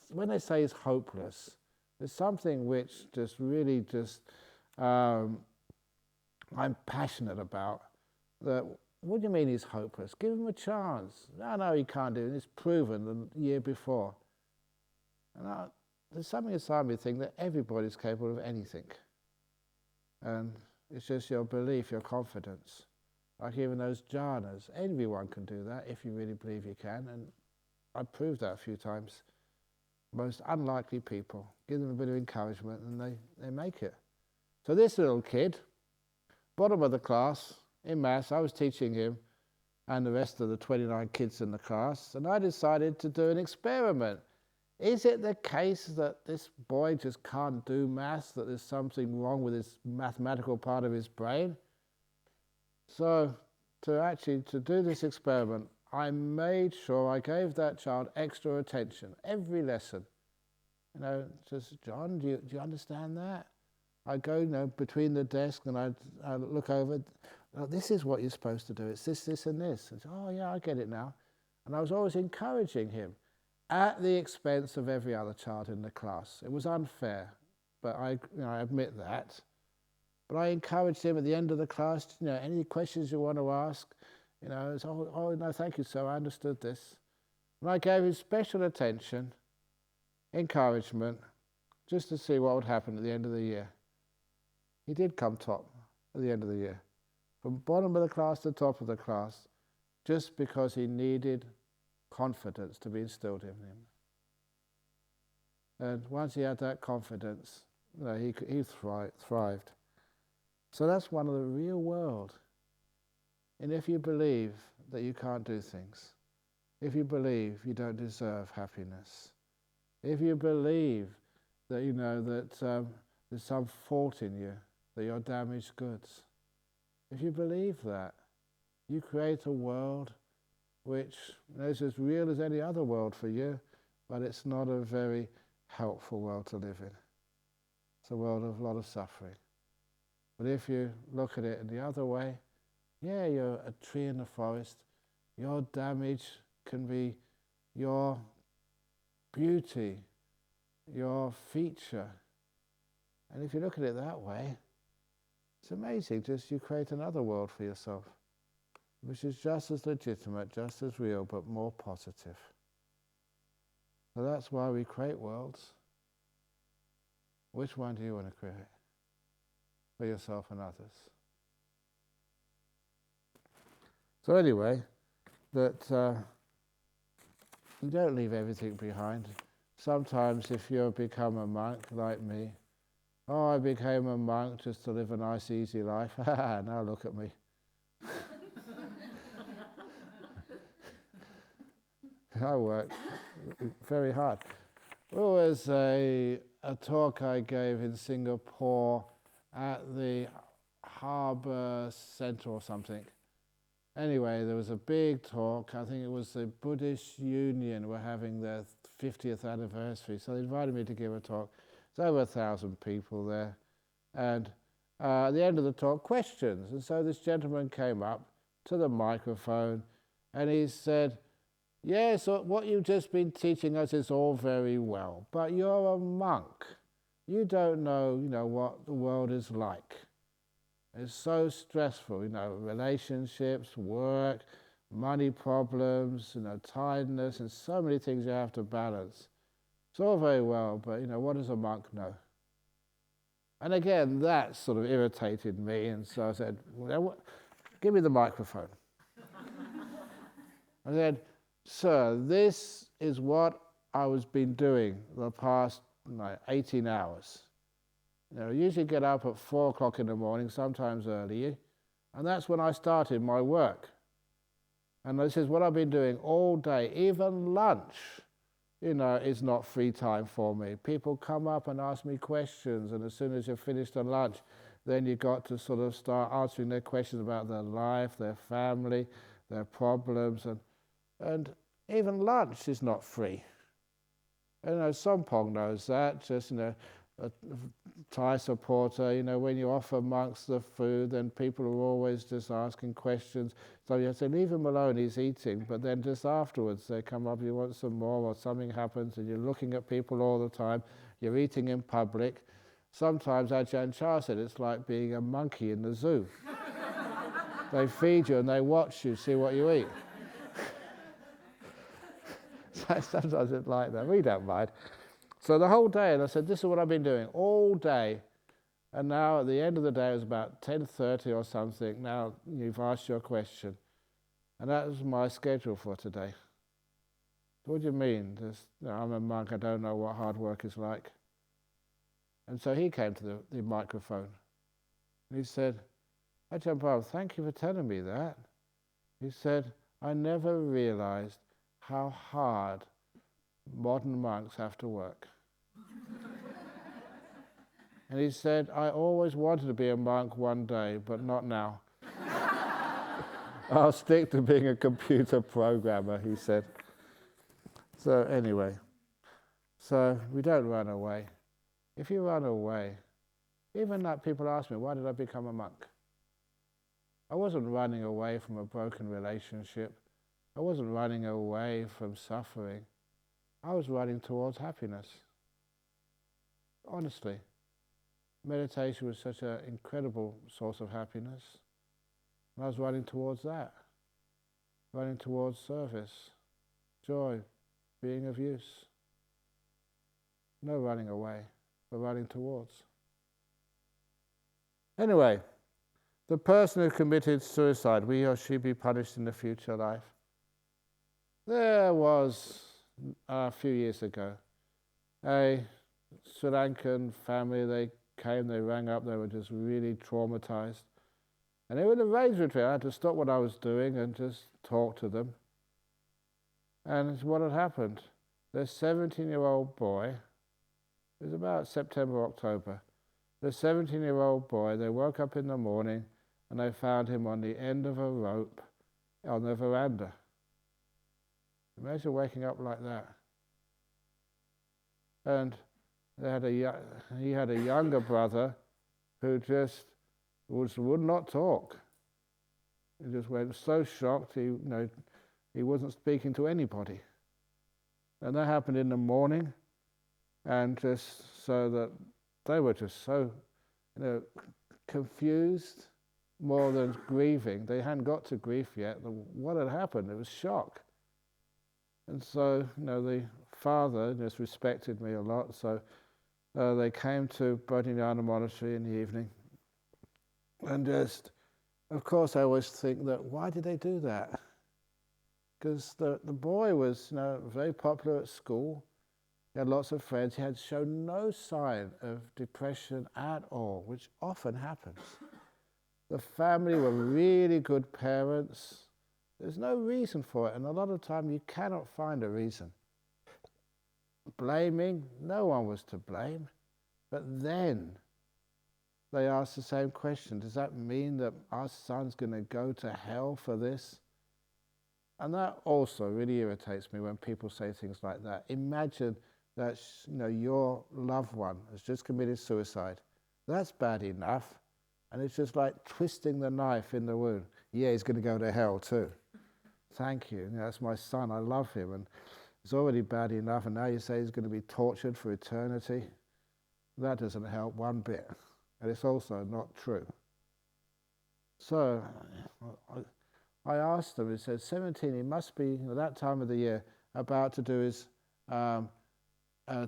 when they say he's hopeless, there's something which just really I'm passionate about. That, what do you mean he's hopeless? Give him a chance. No, he can't do it. It's proven the year before. And there's something inside me think that everybody's capable of anything. And it's just your belief, your confidence. Like even those jhanas, everyone can do that if you really believe you can. And I've proved that a few times. Most unlikely people, give them a bit of encouragement and they make it. So this little kid, bottom of the class in maths, I was teaching him and the rest of the 29 kids in the class, and I decided to do an experiment. Is it the case that this boy just can't do maths, that there's something wrong with his mathematical part of his brain? So to do this experiment, I made sure I gave that child extra attention, every lesson. Just, John, do you understand that? I go, between the desk and I look over, oh, this is what you're supposed to do. It's this, this, and this. And so, oh, yeah, I get it now. And I was always encouraging him at the expense of every other child in the class. It was unfair, but I admit that. But I encouraged him at the end of the class, any questions you want to ask, it's, oh, no, thank you, sir, I understood this. And I gave him special attention, encouragement, just to see what would happen at the end of the year. He did come top at the end of the year, from bottom of the class to top of the class, just because he needed confidence to be instilled in him. And once he had that confidence, he thrived. So that's one of the real world. And if you believe that you can't do things, if you believe you don't deserve happiness, if you believe that there's some fault in you, that you're damaged goods, if you believe that, you create a world which is as real as any other world for you, but it's not a very helpful world to live in. It's a world of a lot of suffering. But if you look at it in the other way, yeah, you're a tree in the forest. Your damage can be your beauty, your feature. And if you look at it that way, it's amazing. Just you create another world for yourself, which is just as legitimate, just as real, but more positive. So that's why we create worlds. Which one do you want to create for yourself and others? So anyway, that you don't leave everything behind. Sometimes if you become a monk like me, oh, I became a monk just to live a nice, easy life. Now look at me. I worked very hard. There was a talk I gave in Singapore at the Harbour Centre or something. Anyway, there was a big talk. I think it was the Buddhist Union were having their 50th anniversary, so they invited me to give a talk. There's over 1,000 people there. And at the end of the talk, questions. And so this gentleman came up to the microphone and he said, yes, what you've just been teaching us is all very well, but you're a monk. You don't know, what the world is like. It's so stressful, relationships, work, money problems, tiredness, and so many things you have to balance. It's all very well, but what does a monk know? And again, that sort of irritated me, and so I said, give me the microphone. I said, sir, this is what I was been doing the past 18 hours. I usually get up at 4 o'clock in the morning, sometimes earlier, and that's when I started my work. And this is what I've been doing all day, even lunch. Is not free time for me. People come up and ask me questions, and as soon as you've finished the lunch, then you've got to sort of start answering their questions about their life, their family, their problems, and even lunch is not free. Sompong knows that, just, a Thai supporter, when you offer monks the food, then people are always just asking questions. So you have to leave him alone, he's eating, but then just afterwards they come up, you want some more, or something happens, and you're looking at people all the time, you're eating in public. Sometimes Ajahn Chah said it's like being a monkey in the zoo. They feed you and they watch you, see what you eat. So sometimes it's like that, we don't mind. So the whole day, and I said, this is what I've been doing all day. And now at the end of the day, it was about 10:30 or something. Now you've asked your question. And that was my schedule for today. What do you mean? I'm a monk, I don't know what hard work is like. And so he came to the microphone. And he said, Ajahn Brahm, thank you for telling me that. He said, I never realized how hard modern monks have to work. And he said, I always wanted to be a monk one day, but not now. I'll stick to being a computer programmer, he said. So anyway, so we don't run away. If you run away, even that people ask me, why did I become a monk? I wasn't running away from a broken relationship. I wasn't running away from suffering. I was running towards happiness. Honestly. Meditation was such an incredible source of happiness. And I was running towards that. Running towards service, joy, being of use. No running away, but running towards. Anyway, the person who committed suicide, will he or she be punished in the future life? There was, a few years ago, a Sri Lankan family, they rang up, they were just really traumatized. And they would arrange with me. I had to stop what I was doing and just talk to them. And what had happened, their 17-year-old boy, it was about September, October, the 17-year-old boy, they woke up in the morning and they found him on the end of a rope on the veranda. Imagine waking up like that. And he had a younger brother who just would not talk. He just went so shocked, he wasn't speaking to anybody. And that happened in the morning, and just so that they were just so confused more than grieving. They hadn't got to grief yet. What had happened? It was shock. And so, the father just respected me a lot, so they came to Bodhinyana Monastery in the evening. And just, of course, I always think that, why did they do that? Because the boy was very popular at school. He had lots of friends. He had shown no sign of depression at all, which often happens. The family were really good parents. There's no reason for it, and a lot of time you cannot find a reason. Blaming, no one was to blame. But then they asked the same question, does that mean that our son's going to go to hell for this? And that also really irritates me when people say things like that. Imagine that your loved one has just committed suicide. That's bad enough. And it's just like twisting the knife in the wound. Yeah, he's going to go to hell too. Thank you. That's my son. I love him. And it's already bad enough. And now you say he's going to be tortured for eternity. That doesn't help one bit. And it's also not true. So I asked him, he said, 17, he must be, at that time of the year, about to do his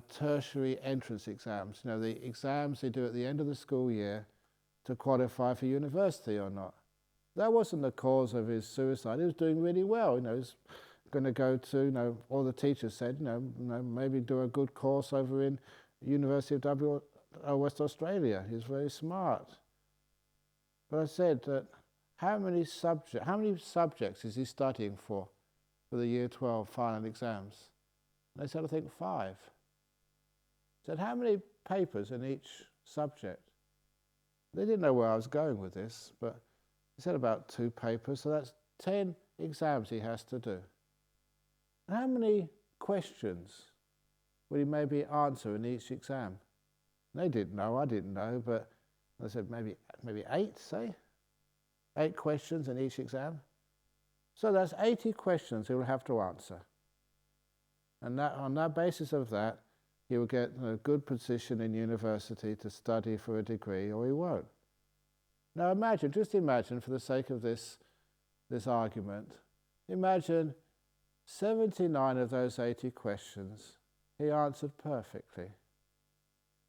tertiary entrance exams. You know, the exams they do at the end of the school year to qualify for university or not. That wasn't the cause of his suicide. He was doing really well. You know, he was going to go to, you know, all the teachers said, maybe do a good course over in University of West Australia. He's very smart. But I said that how many subjects is he studying for the year 12 final exams? And they said, I think 5. I said, how many papers in each subject? They didn't know where I was going with this, but he said about 2 papers, so that's 10 exams he has to do. And how many questions would he maybe answer in each exam? They didn't know, I didn't know, but I said maybe 8, say? 8 questions in each exam. So that's 80 questions he will have to answer. And on that basis of that, he will get a good position in university to study for a degree, or he won't. Now just imagine, for the sake of this argument, imagine 79 of those 80 questions he answered perfectly.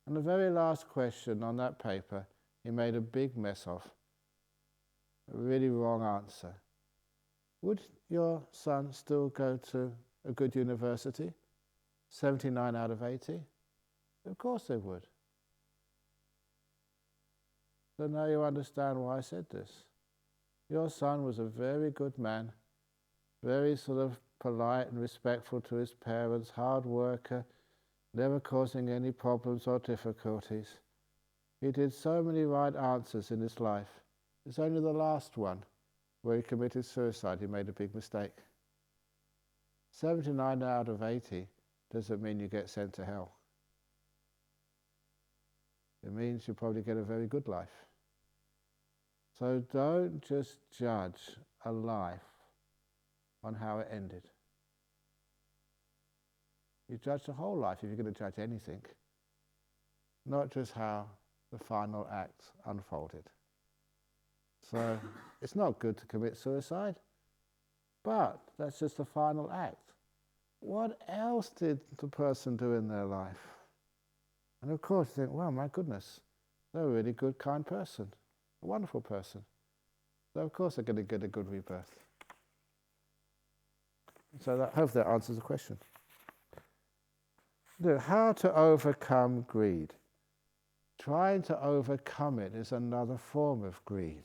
And the very last question on that paper, he made a big mess of. A really wrong answer. Would your son still go to a good university? 79 out of 80? Of course they would. So now you understand why I said this. Your son was a very good man, very sort of polite and respectful to his parents, hard worker, never causing any problems or difficulties. He did so many right answers in his life. It's only the last one where he committed suicide. He made a big mistake. 79 out of 80 doesn't mean you get sent to hell. It means you probably get a very good life. So don't just judge a life on how it ended. You judge the whole life if you're going to judge anything, not just how the final act unfolded. So it's not good to commit suicide, but that's just the final act. What else did the person do in their life? And of course you think, well, my goodness, they're a really good, kind person, a wonderful person. So of course they're going to get a good rebirth. So I hope that answers the question. How to overcome greed. Trying to overcome it is another form of greed.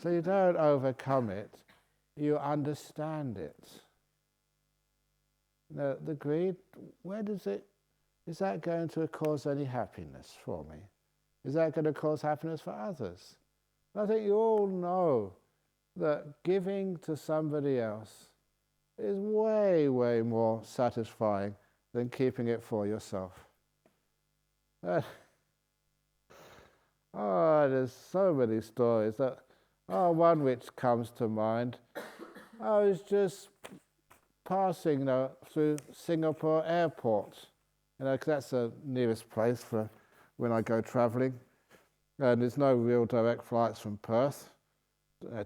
So you don't overcome it, you understand it. The greed, is that going to cause any happiness for me? Is that going to cause happiness for others? I think you all know that giving to somebody else is way, way more satisfying than keeping it for yourself. There's so many stories. One which comes to mind. I was just passing through Singapore airport, 'cause that's the nearest place for when I go travelling. And there's no real direct flights from Perth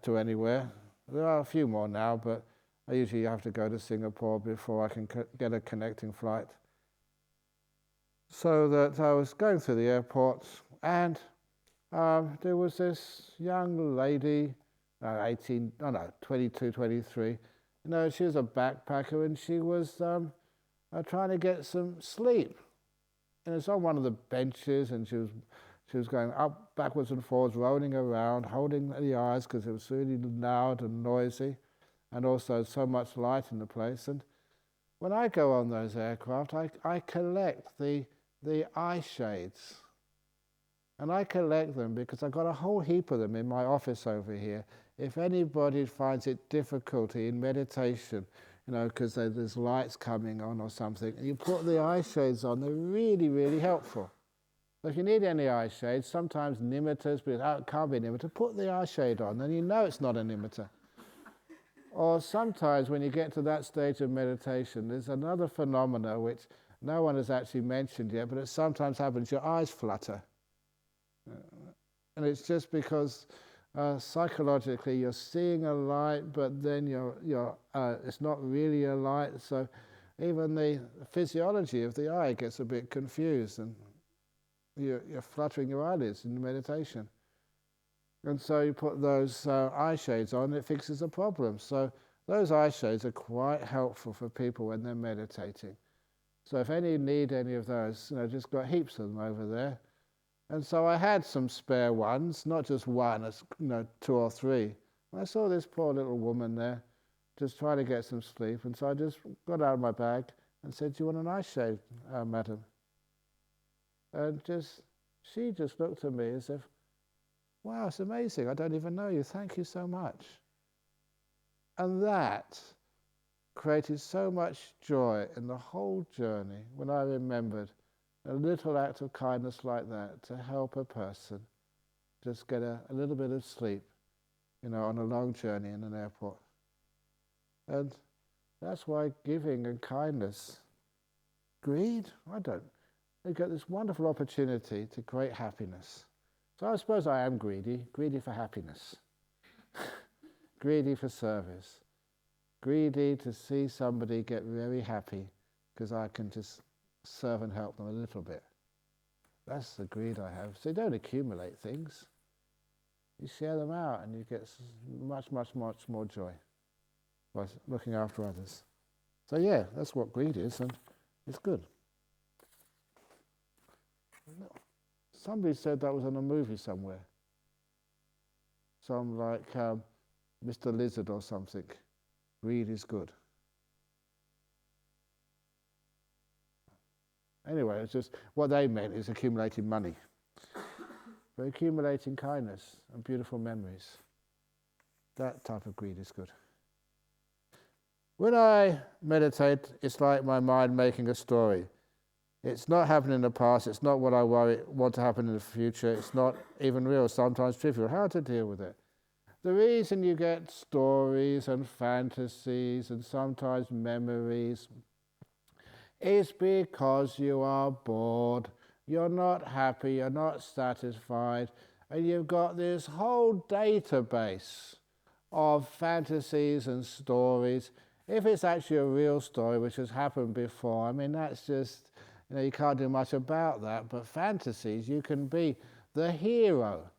to anywhere. There are a few more now, but I usually have to go to Singapore before I can get a connecting flight. So that I was going through the airport, and there was this young lady, 22, 23. She was a backpacker, and she was trying to get some sleep. And it's on one of the benches, and she was going up, backwards and forwards, rolling around, holding the eyes because it was really loud and noisy, and also so much light in the place. And when I go on those aircraft, I collect the eye shades. And I collect them because I've got a whole heap of them in my office over here. If anybody finds it difficulty in meditation, because there's lights coming on or something, and you put the eye shades on, they're really, really helpful. So if you need any eye shades, sometimes nimiters, but it can't be a nimitter, put the eye shade on, then you know it's not a nimitter. Or sometimes when you get to that stage of meditation, there's another phenomena which no one has actually mentioned yet, but it sometimes happens, your eyes flutter. And it's just because psychologically you're seeing a light, but then it's not really a light. So even the physiology of the eye gets a bit confused, and you're fluttering your eyelids in meditation. And so you put those eye shades on, it fixes the problem. So those eye shades are quite helpful for people when they're meditating. So if any need any of those, just got heaps of them over there. And so I had some spare ones, not just one, two or three. I saw this poor little woman there, just trying to get some sleep, and so I just got out of my bag and said, "Do you want an eye shade, madam?" And she just looked at me as if, "Wow, it's amazing, I don't even know you, thank you so much." And that created so much joy in the whole journey when I remembered a little act of kindness like that to help a person just get a little bit of sleep, on a long journey in an airport. And that's why giving and kindness, greed, they get this wonderful opportunity to create happiness. So I suppose I am greedy for happiness, greedy for service, greedy to see somebody get very happy because I can just serve and help them a little bit. That's the greed I have. So you don't accumulate things. You share them out and you get much, much, much more joy by looking after others. So yeah, that's what greed is, and it's good. Somebody said that was in a movie somewhere. Some like Mr. Lizard or something. Greed is good. Anyway, it's just what they meant is accumulating money. But accumulating kindness and beautiful memories, that type of greed is good. When I meditate, it's like my mind making a story. It's not happening in the past, it's not what I want to happen in the future, it's not even real, sometimes trivial. How to deal with it? The reason you get stories and fantasies and sometimes memories is because you are bored, you're not happy, you're not satisfied, and you've got this whole database of fantasies and stories. If it's actually a real story which has happened before, that's just, you can't do much about that, but fantasies, you can be the hero.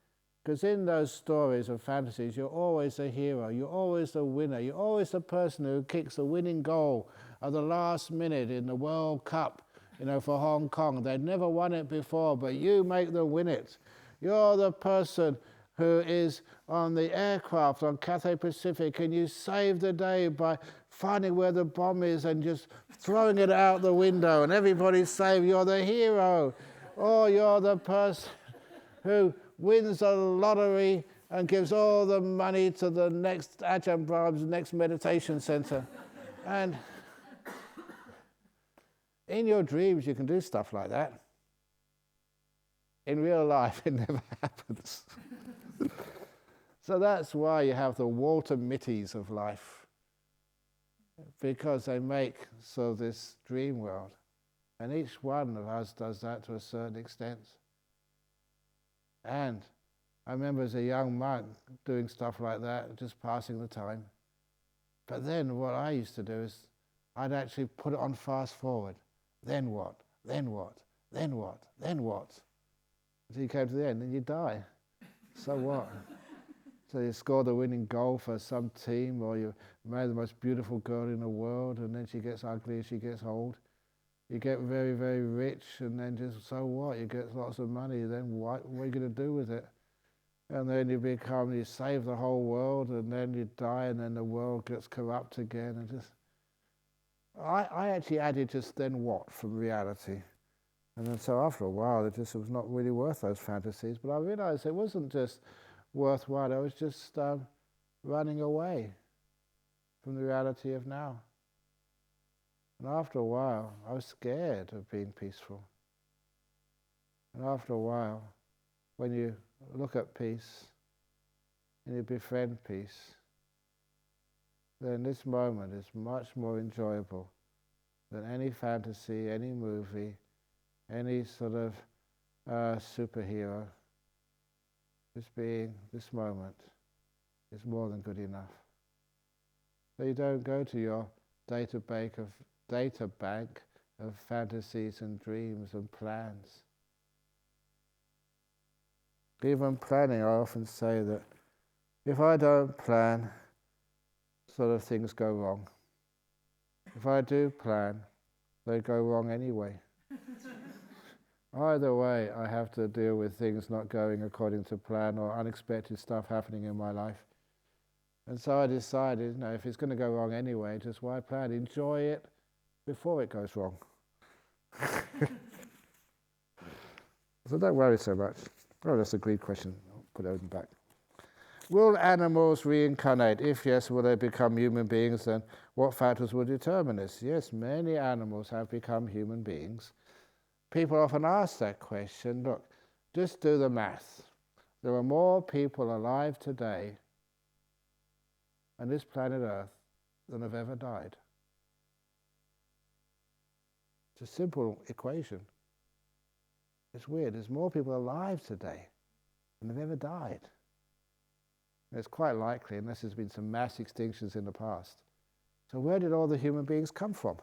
Because in those stories of fantasies, you're always a hero, you're always the winner, you're always the person who kicks the winning goal at the last minute in the World Cup, for Hong Kong. They'd never won it before, but you make them win it. You're the person who is on the aircraft on Cathay Pacific and you save the day by finding where the bomb is and just throwing it out the window and everybody's saved. You're the hero. Or you're the person who wins the lottery and gives all the money to the next Ajahn Brahm's next meditation center. And in your dreams you can do stuff like that. In real life it never happens. So that's why you have the Walter Mitties of life, because they make this dream world. And each one of us does that to a certain extent. And I remember as a young monk doing stuff like that, just passing the time. But then what I used to do is I'd actually put it on fast forward. Then what? Then what? Then what? Then what? Until you came to the end, and you die. So what? So you score the winning goal for some team, or you marry the most beautiful girl in the world, and then she gets ugly as she gets old. You get very, very rich, and then just, so what? You get lots of money, then what are you going to do with it? And then you save the whole world, and then you die, and then the world gets corrupt again. And just, I actually added just then what from reality. And then so after a while, it just was not really worth those fantasies. But I realized it wasn't just worthwhile, I was just running away from the reality of now. And after a while, I was scared of being peaceful. And after a while, when you look at peace and you befriend peace, then this moment is much more enjoyable than any fantasy, any movie, any sort of superhero. this being, this moment, is more than good enough. So you don't go to your data bank of fantasies and dreams and plans. Even planning, I often say that if I don't plan, sort of things go wrong. If I do plan, they go wrong anyway. Either way, I have to deal with things not going according to plan or unexpected stuff happening in my life. And so I decided, if it's going to go wrong anyway, just why plan? Enjoy it before it goes wrong. So don't worry so much. Oh, that's a great question. I'll put it back. Will animals reincarnate? If yes, will they become human beings? Then what factors will determine this? Yes, many animals have become human beings. People often ask that question. Look, just do the math. There are more people alive today on this planet Earth than have ever died. It's a simple equation. It's weird. There's more people alive today than have ever died. And it's quite likely, unless there's been some mass extinctions in the past. So where did all the human beings come from?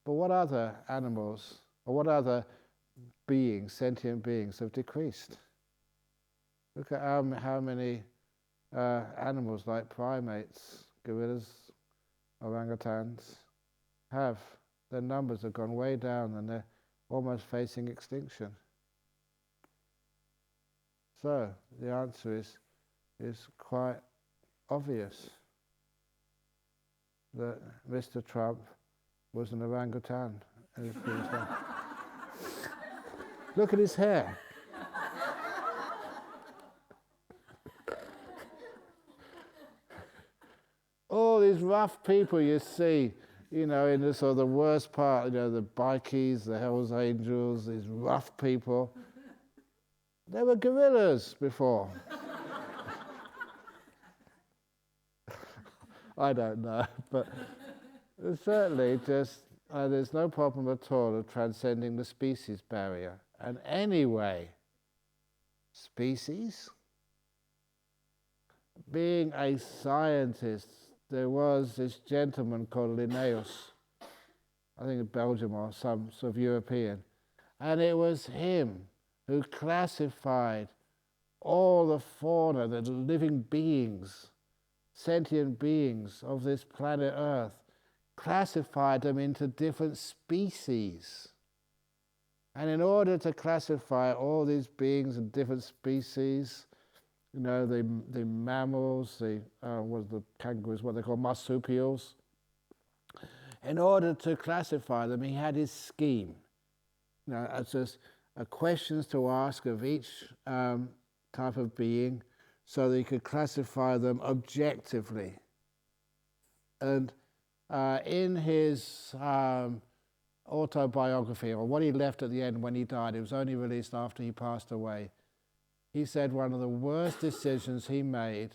But what other animals, or what other beings, sentient beings, have decreased? Look at how many animals like primates, gorillas, orangutans have. Their numbers have gone way down and they're almost facing extinction. So the answer is quite obvious that Mr. Trump was an orangutan. Look at his hair. All these rough people you see, in the sort of the worst part, the bikies, the Hells Angels, these rough people. They were gorillas before. I don't know, but certainly there's no problem at all of transcending the species barrier. And anyway, species? Being a scientist, there was this gentleman called Linnaeus, I think in Belgium or some sort of European, and it was him who classified all the fauna, the living beings, sentient beings of this planet Earth, classified them into different species. And in order to classify all these beings in different species, the mammals, the kangaroos, what they call marsupials, in order to classify them, he had his scheme. It's just questions to ask of each type of being so that he could classify them objectively. And in his autobiography, or what he left at the end when he died, it was only released after he passed away, he said one of the worst decisions he made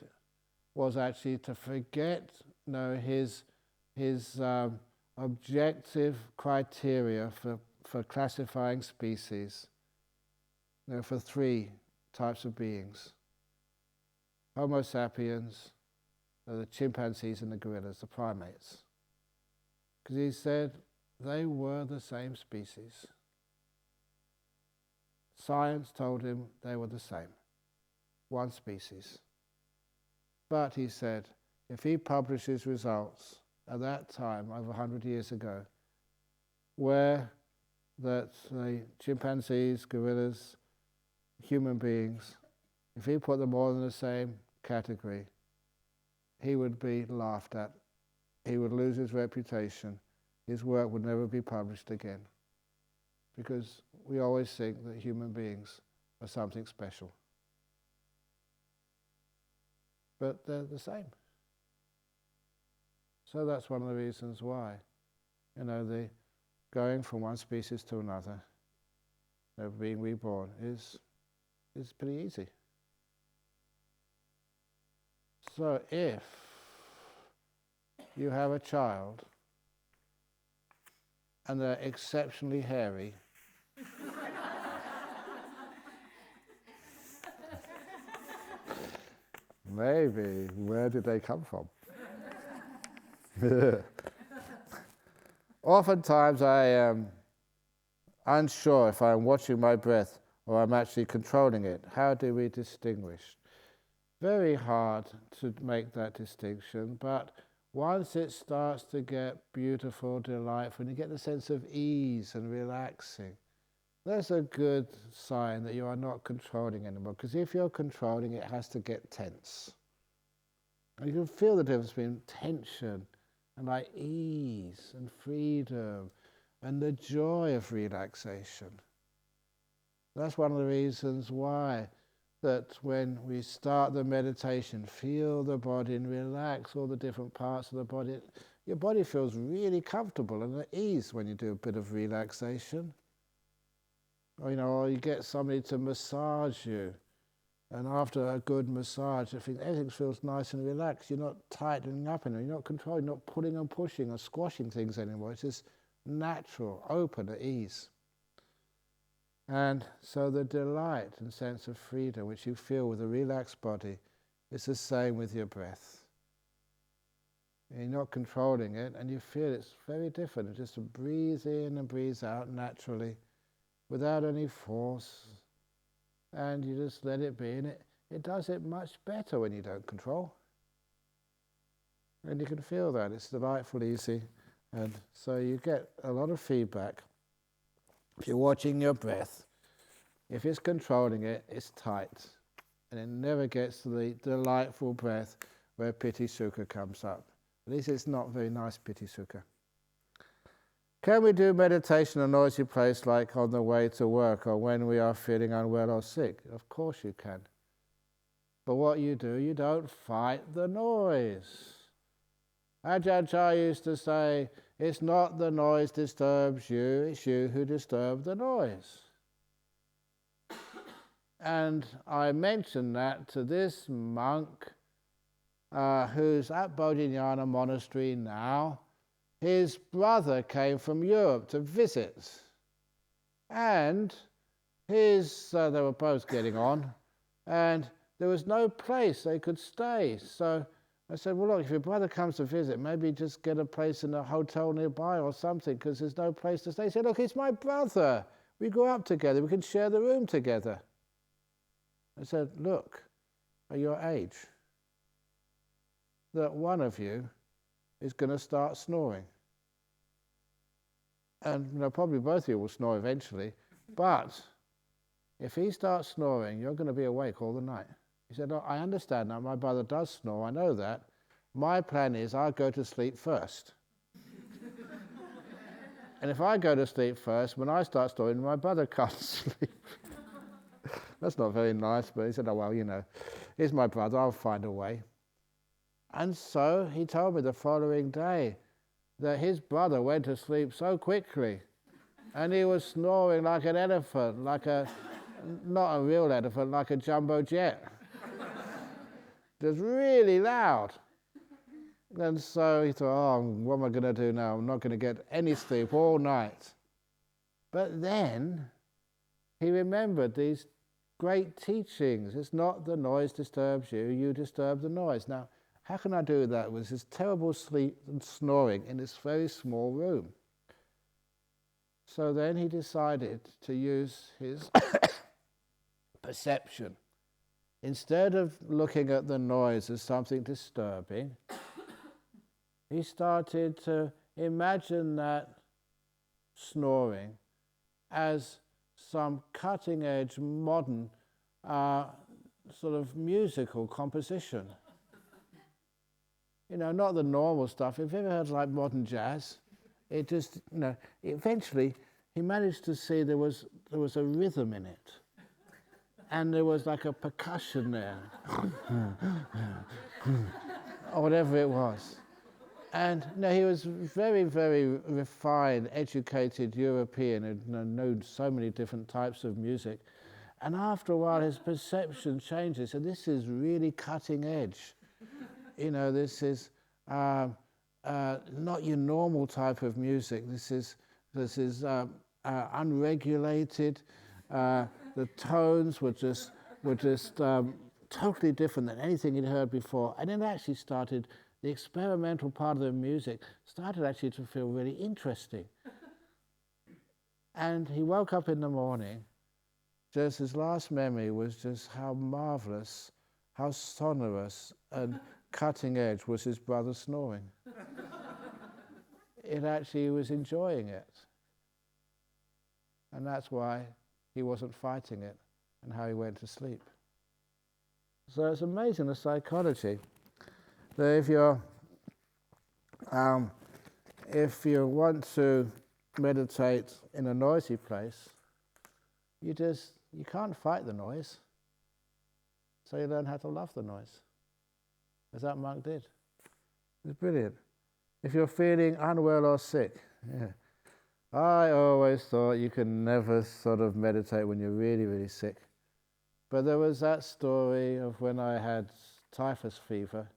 was actually to forget his objective criteria for classifying species, for three types of beings. Homo sapiens, the chimpanzees and the gorillas, the primates. Because he said they were the same species. Science told him they were the same, one species. But he said, if he publishes results at that time, over 100 years ago, where that the chimpanzees, gorillas, human beings, if he put them all in the same category, he would be laughed at. He would lose his reputation. His work would never be published again. Because we always think that human beings are something special. But they're the same. So that's one of the reasons why, the going from one species to another, being reborn, is pretty easy. So if you have a child and they're exceptionally hairy, Maybe. Where did they come from? Oftentimes I am unsure if I'm watching my breath or I'm actually controlling it. How do we distinguish? Very hard to make that distinction, but once it starts to get beautiful, delightful, and you get the sense of ease and relaxing, that's a good sign that you are not controlling anymore. Because if you're controlling, it has to get tense. And you can feel the difference between tension and like ease and freedom and the joy of relaxation. That's one of the reasons why that when we start the meditation, feel the body and relax all the different parts of the body. Your body feels really comfortable and at ease when you do a bit of relaxation. Or you get somebody to massage you, and after a good massage, everything feels nice and relaxed. You're not tightening up anymore. You're not controlling, not pulling and pushing or squashing things anymore. It's just natural, open, at ease. And so the delight and sense of freedom which you feel with a relaxed body is the same with your breath. You're not controlling it, and you feel it's very different. It's just to breathe in and breathe out naturally, without any force, and you just let it be, and it does it much better when you don't control. And you can feel that. It's delightful, easy, and so you get a lot of feedback. If you're watching your breath, if it's controlling it, it's tight. And it never gets to the delightful breath where piti sukha comes up. At least it's not very nice piti sukha. Can we do meditation in a noisy place like on the way to work or when we are feeling unwell or sick? Of course you can. But what you do, you don't fight the noise. Ajahn Brahm used to say, it's not the noise disturbs you, it's you who disturb the noise. And I mentioned that to this monk who's at Bodhinyana Monastery now. His brother came from Europe to visit. And they were both getting on, and there was no place they could stay. So I said, well, look, if your brother comes to visit, maybe just get a place in a hotel nearby or something, because there's no place to stay. He said, look, it's my brother. We go up together. We can share the room together. I said, look, at your age, that one of you is going to start snoring. And probably both of you will snore eventually, but if he starts snoring, you're going to be awake all the night. He said, oh, I understand now, my brother does snore, I know that. My plan is I'll go to sleep first. And if I go to sleep first, when I start snoring, my brother can't sleep. That's not very nice, but he said, oh, well, he's my brother, I'll find a way. And so he told me the following day that his brother went to sleep so quickly, and he was snoring like an elephant, not a real elephant, like a jumbo jet. Just really loud. And so he thought, oh, what am I going to do now? I'm not going to get any sleep all night. But then he remembered these great teachings. It's not the noise disturbs you, you disturb the noise. Now, how can I do that with this terrible sleep and snoring in this very small room? So then he decided to use his perception. Instead of looking at the noise as something disturbing, he started to imagine that snoring as some cutting-edge modern sort of musical composition. Not the normal stuff. If you've ever heard like modern jazz, it just, eventually he managed to see there was a rhythm in it. And there was like a percussion there. Or whatever it was. And he was very, very refined, educated European, who knew so many different types of music. And after a while his perception changes. So this is really cutting edge. This is not your normal type of music. This is unregulated. The tones were just totally different than anything he'd heard before. And it actually started, the experimental part of the music started actually to feel really interesting. And he woke up in the morning, just his last memory was just how marvelous, how sonorous and cutting edge was his brother snoring. It actually was enjoying it. And that's why he wasn't fighting it and how he went to sleep. So it's amazing, the psychology. That if you want to meditate in a noisy place, you can't fight the noise. So you learn how to love the noise, as that monk did. It's brilliant. If you're feeling unwell or sick, I always thought you can never sort of meditate when you're really, really sick. But there was that story of when I had typhus fever.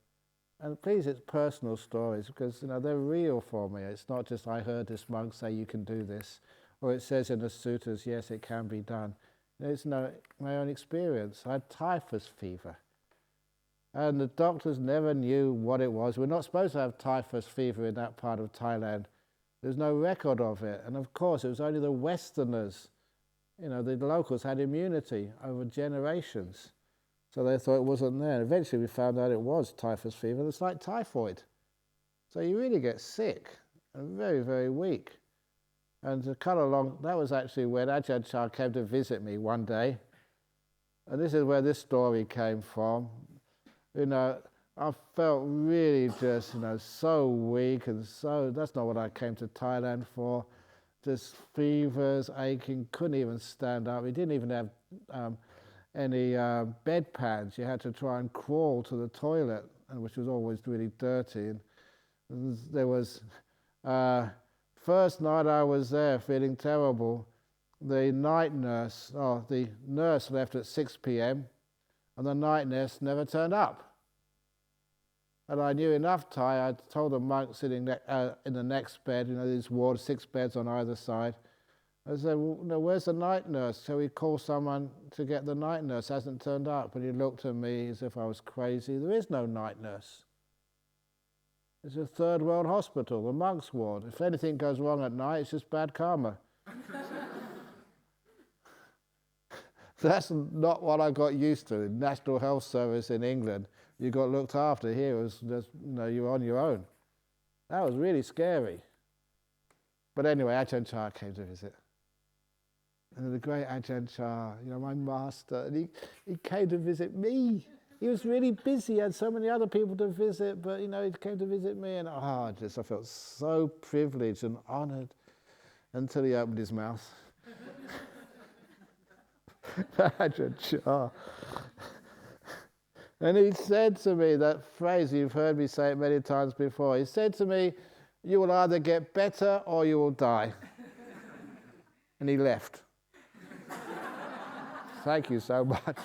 And please, it's personal stories because they're real for me. It's not just I heard this monk say you can do this, or it says in the sutras, yes, it can be done. It's my own experience. I had typhus fever. And the doctors never knew what it was. We're not supposed to have typhus fever in that part of Thailand. There's no record of it. And of course, it was only the Westerners. The locals had immunity over generations. So they thought it wasn't there. Eventually we found out it was typhus fever. It's like typhoid. So you really get sick and very, very weak. And to cut along, that was actually when Ajahn Brahm came to visit me one day. And this is where this story came from. I felt really just, so weak and so, that's not what I came to Thailand for. Just fevers, aching, couldn't even stand up. We didn't even have any bedpans. You had to try and crawl to the toilet, which was always really dirty. And there was, first night I was there feeling terrible, the nurse left at 6 p.m. and the night nurse never turned up. And I knew enough Thai. I told the monk sitting in the next bed, these wards, 6 beds on either side. I said, well, where's the night nurse? Shall we call someone to get the night nurse? Hasn't turned up. And he looked at me as if I was crazy. There is no night nurse. It's a third world hospital, the monk's ward. If anything goes wrong at night, it's just bad karma. That's not what I got used to. National Health Service in England, you got looked after. Here it was just, you were on your own. That was really scary. But anyway, Ajahn Brahm came to visit. And the great Ajahn Brahm, my master, and he came to visit me. He was really busy, he had so many other people to visit, but he came to visit me, and I felt so privileged and honoured until he opened his mouth. Ajahn Brahm. And he said to me that phrase, you've heard me say it many times before, he said to me, you will either get better or you will die. And he left. Thank you so much.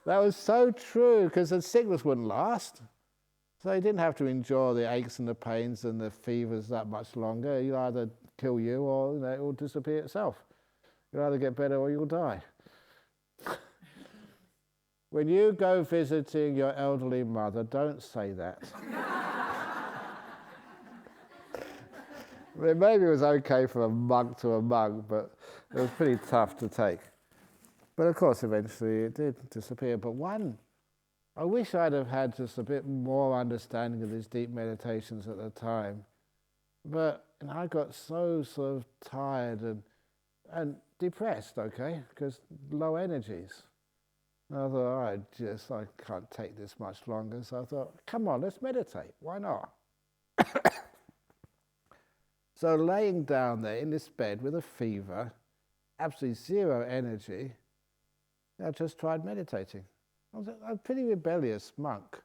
That was so true, because the sickness wouldn't last. So he didn't have to endure the aches and the pains and the fevers that much longer. It'll either kill you or it will disappear itself. You'll either get better or you'll die. When you go visiting your elderly mother, don't say that. Maybe it was okay for a monk to a monk, but it was pretty tough to take. But of course, eventually it did disappear. But I wish I'd have had just a bit more understanding of these deep meditations at the time. But I got so sort of tired and depressed, because low energies. And I thought, I can't take this much longer. So I thought, come on, let's meditate. Why not? So laying down there in this bed with a fever, absolutely zero energy, I just tried meditating. I was a pretty rebellious monk.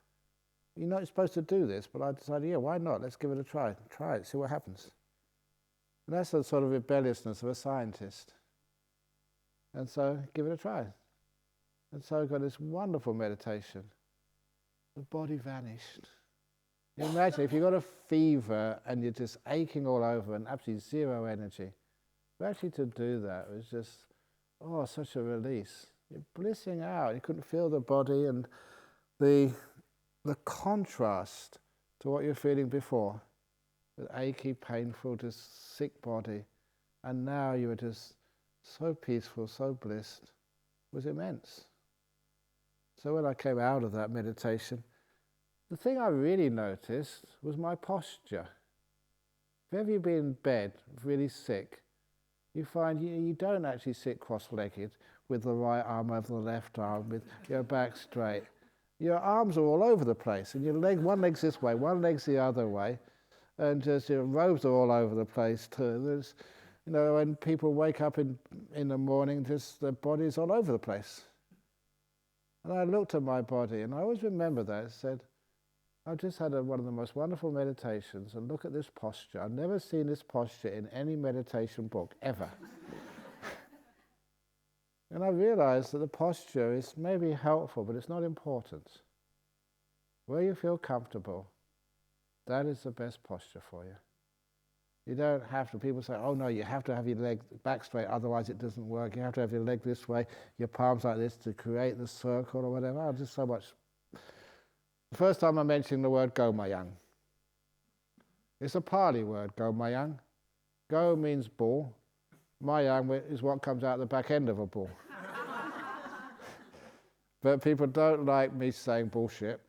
You're not supposed to do this, but I decided, why not? Let's give it a try. Try it, see what happens. And that's the sort of rebelliousness of a scientist. And so, give it a try. And so I got this wonderful meditation. The body vanished. You imagine if you've got a fever and you're just aching all over and absolutely zero energy, but actually to do that was just, such a release. You're blissing out. You couldn't feel the body and the contrast to what you're feeling before. The achy, painful, just sick body. And now you were just so peaceful, so blissed. It was immense. So when I came out of that meditation, the thing I really noticed was my posture. If ever you've been in bed, really sick, you find you don't actually sit cross-legged with the right arm over the left arm, with your back straight. Your arms are all over the place, and your leg, one leg's this way, one leg's the other way, and just your robes are all over the place too. There's, when people wake up in the morning, just their body's all over the place. And I looked at my body, and I always remember that. I said, I've just had one of the most wonderful meditations, and look at this posture. I've never seen this posture in any meditation book, ever. And I realized that the posture is maybe helpful, but it's not important. Where you feel comfortable, that is the best posture for you. You don't have to, people say, oh no, you have to have your leg back straight, otherwise it doesn't work. You have to have your leg this way, your palms like this to create the circle or whatever. Oh, just so much. The first time I mentioned the word go mayang. It's a Pali word, go mayang. Go means ball. Mayang is what comes out the back end of a ball. But people don't like me saying bullshit.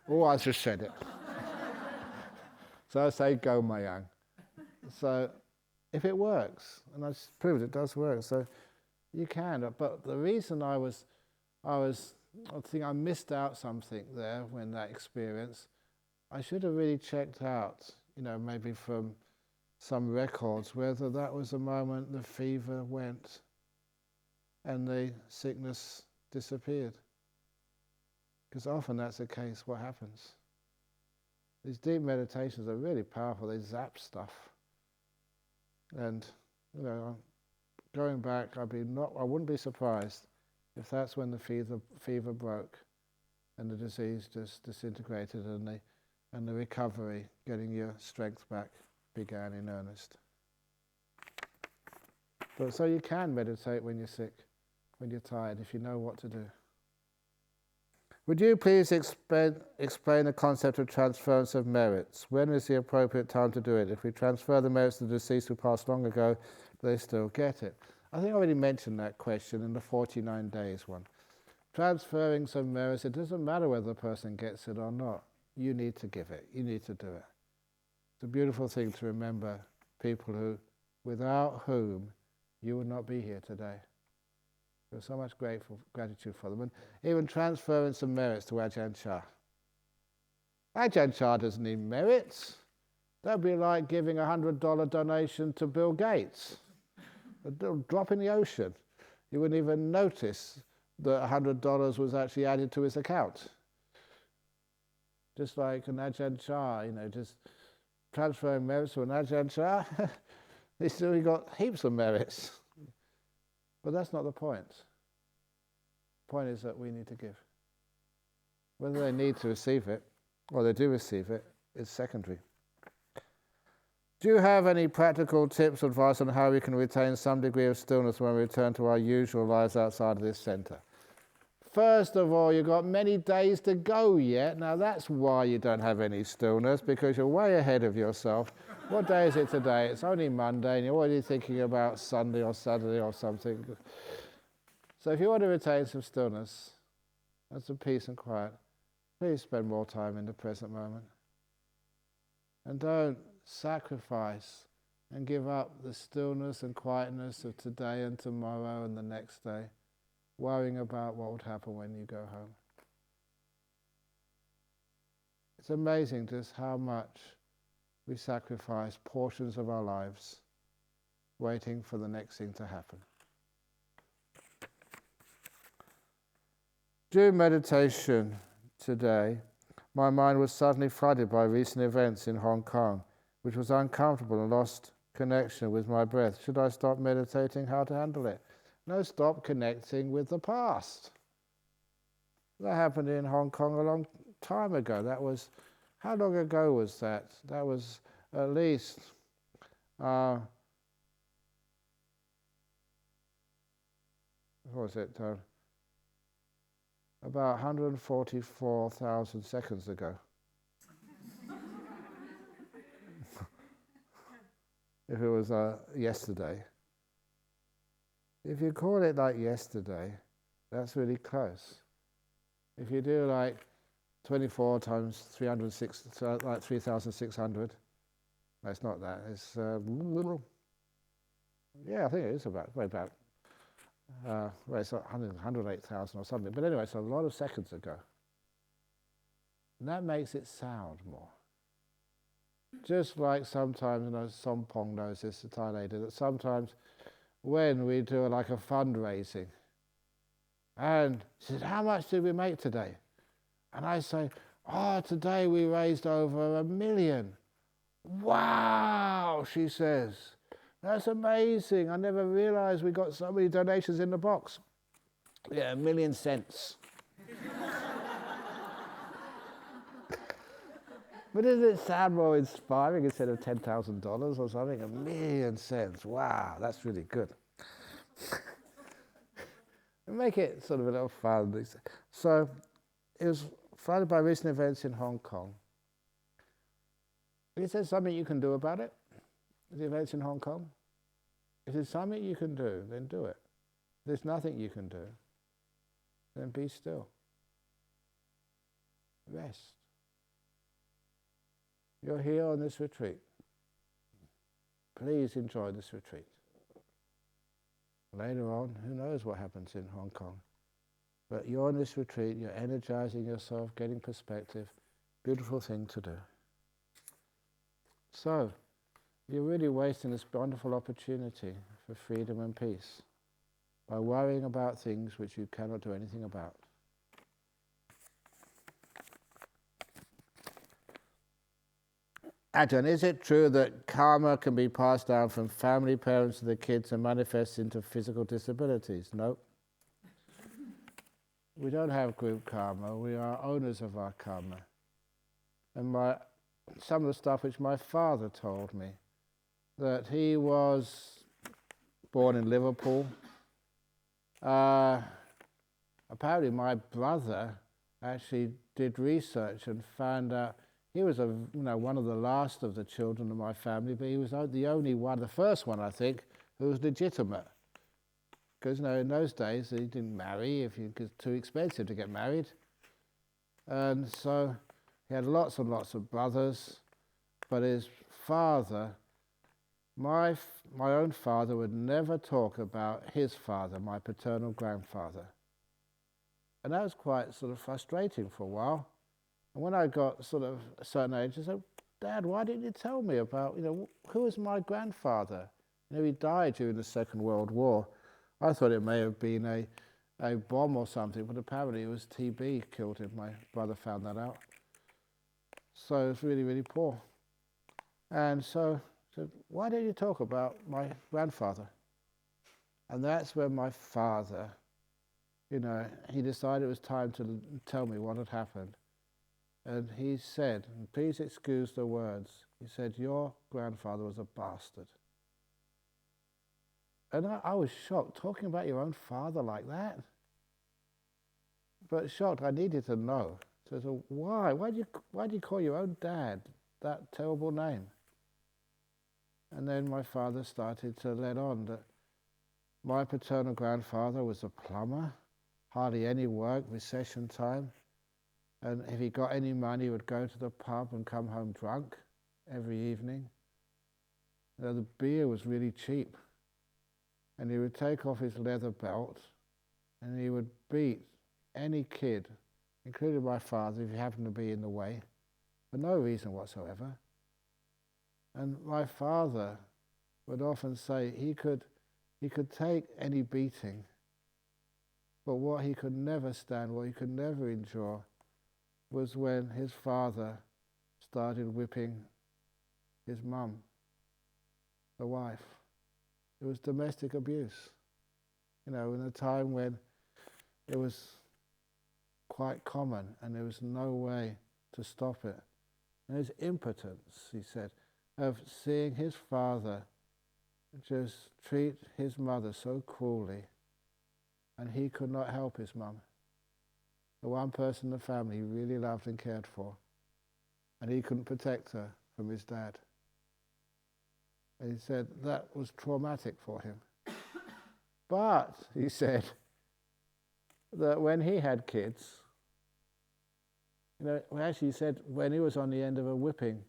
Oh, I just said it. So I say go mayang. So if it works, and I proved it does work, so you can. But the reason I think I missed out something there when that experience, I should have really checked out, maybe from some records, whether that was the moment the fever went and the sickness disappeared. Because often that's the case, what happens. These deep meditations are really powerful, they zap stuff. And, going back, I wouldn't be surprised if that's when the fever broke and the disease just disintegrated and the recovery, getting your strength back, began in earnest. But so you can meditate when you're sick, when you're tired, if you know what to do. Would you please explain the concept of transference of merits? When is the appropriate time to do it? If we transfer the merits of the deceased who passed long ago, do they still get it? I think I already mentioned that question in the 49 days one. Transferring some merits, it doesn't matter whether the person gets it or not. You need to give it. You need to do it. It's a beautiful thing to remember people without whom you would not be here today. There's so much gratitude for them. And even transferring some merits to Ajahn Chah. Ajahn Chah doesn't need merits. That would be like giving a $100 donation to Bill Gates. A drop in the ocean. You wouldn't even notice that $100 was actually added to his account. Just like an Ajahn Chah, just transferring merits to an Ajahn Chah, he's still got heaps of merits. But that's not the point. The point is that we need to give. Whether they need to receive it, or they do receive it, is secondary. Do you have any practical tips or advice on how we can retain some degree of stillness when we return to our usual lives outside of this centre? First of all, you've got many days to go yet. Now that's why you don't have any stillness, because you're way ahead of yourself. What day is it today? It's only Monday, and you're already thinking about Sunday or Saturday or something. So if you want to retain some stillness and some peace and quiet, please spend more time in the present moment. And don't sacrifice and give up the stillness and quietness of today and tomorrow and the next day, worrying about what would happen when you go home. It's amazing just how much we sacrifice portions of our lives waiting for the next thing to happen. During meditation today, my mind was suddenly flooded by recent events in Hong Kong, which was uncomfortable and lost connection with my breath. Should I stop meditating? How to handle it? No, stop connecting with the past. That happened in Hong Kong a long time ago. How long ago was that? That was at least what was it? about 144,000 seconds ago. If it was yesterday. If you call it like yesterday, that's really close. If you do like 24 times 306, like 3,600, no, it's not that. It's yeah, I think it is about well, it's 108,000 or something. But anyway, it's a lot of seconds ago. And that makes it sound more. Just like sometimes, Sompong knows this, the Thai lady, that sometimes when we do like a fundraising, and she says, how much did we make today? And I say, today we raised over 1 million. Wow, she says. That's amazing. I never realized we got so many donations in the box. Yeah, 1 million cents. But doesn't it sound more inspiring instead of $10,000 or something? 1 million cents. Wow, that's really good. Make it sort of a little fun. So it was followed by recent events in Hong Kong. Is there something you can do about it? The events in Hong Kong? If there's something you can do, then do it. If there's nothing you can do, then be still. Rest. You're here on this retreat. Please enjoy this retreat. Later on, who knows what happens in Hong Kong. But you're on this retreat, you're energizing yourself, getting perspective. Beautiful thing to do. So, you're really wasting this wonderful opportunity for freedom and peace by worrying about things which you cannot do anything about. Ajahn, is it true that karma can be passed down from family parents to the kids and manifest into physical disabilities? No. We don't have group karma. We are owners of our karma. And some of the stuff which my father told me, that he was born in Liverpool. Apparently my brother actually did research and found out he was one of the last of the children of my family, but he was the only one, the first one I think, who was legitimate. Because in those days he didn't marry because it was too expensive to get married. And so he had lots and lots of brothers, but his father, my own father, would never talk about his father, my paternal grandfather. And that was quite sort of frustrating for a while. And when I got sort of a certain age, I said, Dad, why didn't you tell me about, who was my grandfather? He died during the Second World War. I thought it may have been a bomb or something, but apparently it was TB killed him. My brother found that out. So it was really, really poor. And so I said, why don't you talk about my grandfather? And that's when my father, he decided it was time to tell me what had happened. And he said, and please excuse the words, he said, your grandfather was a bastard. And I was shocked, talking about your own father like that. But shocked, I needed to know. So why? Why do you call your own dad that terrible name? And then my father started to let on that my paternal grandfather was a plumber, hardly any work, recession time. And if he got any money, he would go to the pub and come home drunk every evening. The beer was really cheap. And he would take off his leather belt and he would beat any kid, including my father, if he happened to be in the way, for no reason whatsoever. And my father would often say he could take any beating, but what he could never stand, what he could never endure, was when his father started whipping his mum, the wife. It was domestic abuse. In a time when it was quite common and there was no way to stop it. And his impotence, he said, of seeing his father just treat his mother so cruelly, and he could not help his mum. the one person in the family he really loved and cared for, and he couldn't protect her from his dad. And he said that was traumatic for him. But, he said, that when he had kids, actually he said when he was on the end of a whipping,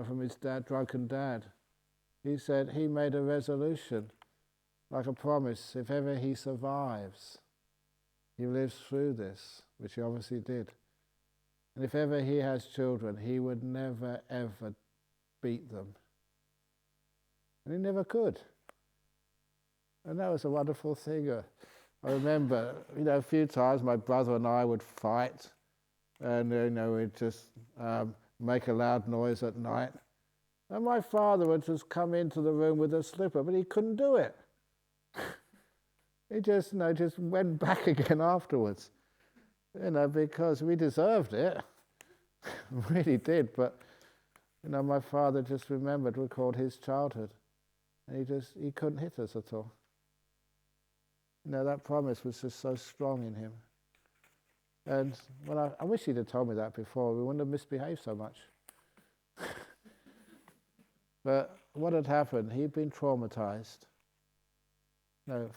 from his drunken dad, he said he made a resolution, like a promise, if ever he survives, he lives through this, which he obviously did. And if ever he has children, he would never ever beat them. And he never could. And that was a wonderful thing. I remember, a few times my brother and I would fight, and we'd just make a loud noise at night. And my father would just come into the room with a slipper, but he couldn't do it. He just went back again afterwards, because we deserved it. Really did, but my father just recalled his childhood, and he couldn't hit us at all. That promise was just so strong in him. And I wish he'd have told me that before. We wouldn't have misbehaved so much. But what had happened? He'd been traumatized.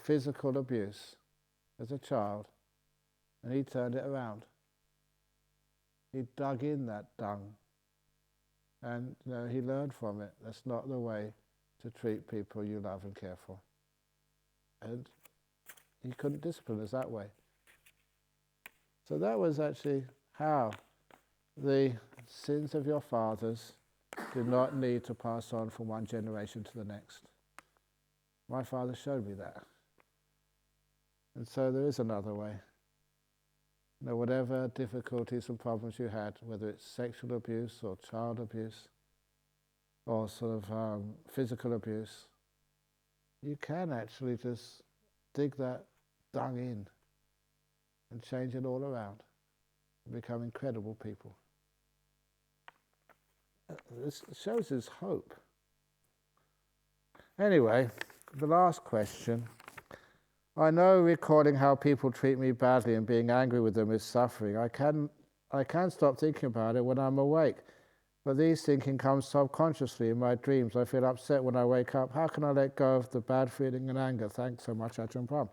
Physical abuse as a child, and he turned it around. He dug in that dung, and he learned from it. That's not the way to treat people you love and care for. And he couldn't discipline us that way. So that was actually how the sins of your fathers did not need to pass on from one generation to the next. My father showed me that. And so there is another way. Whatever difficulties and problems you had, whether it's sexual abuse or child abuse or sort of physical abuse, you can actually just dig that dung in and change it all around and become incredible people. This shows us hope. Anyway, the last question. I know recalling how people treat me badly and being angry with them is suffering. I can stop thinking about it when I'm awake, but these thinking comes subconsciously in my dreams. I feel upset when I wake up. How can I let go of the bad feeling and anger? Thanks so much, Ajahn Brahm.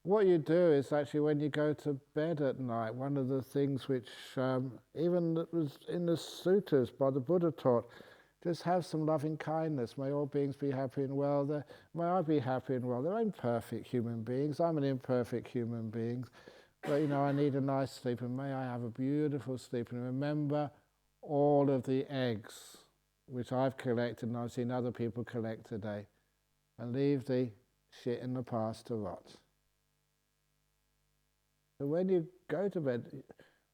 What you do is actually when you go to bed at night, one of the things which even that was in the suttas by the Buddha taught, just have some loving kindness. May all beings be happy and well. May I be happy and well. They're imperfect human beings. I'm an imperfect human being. But I need a nice sleep, and may I have a beautiful sleep. And remember all of the eggs which I've collected and I've seen other people collect today. And leave the shit in the past to rot. So when you go to bed,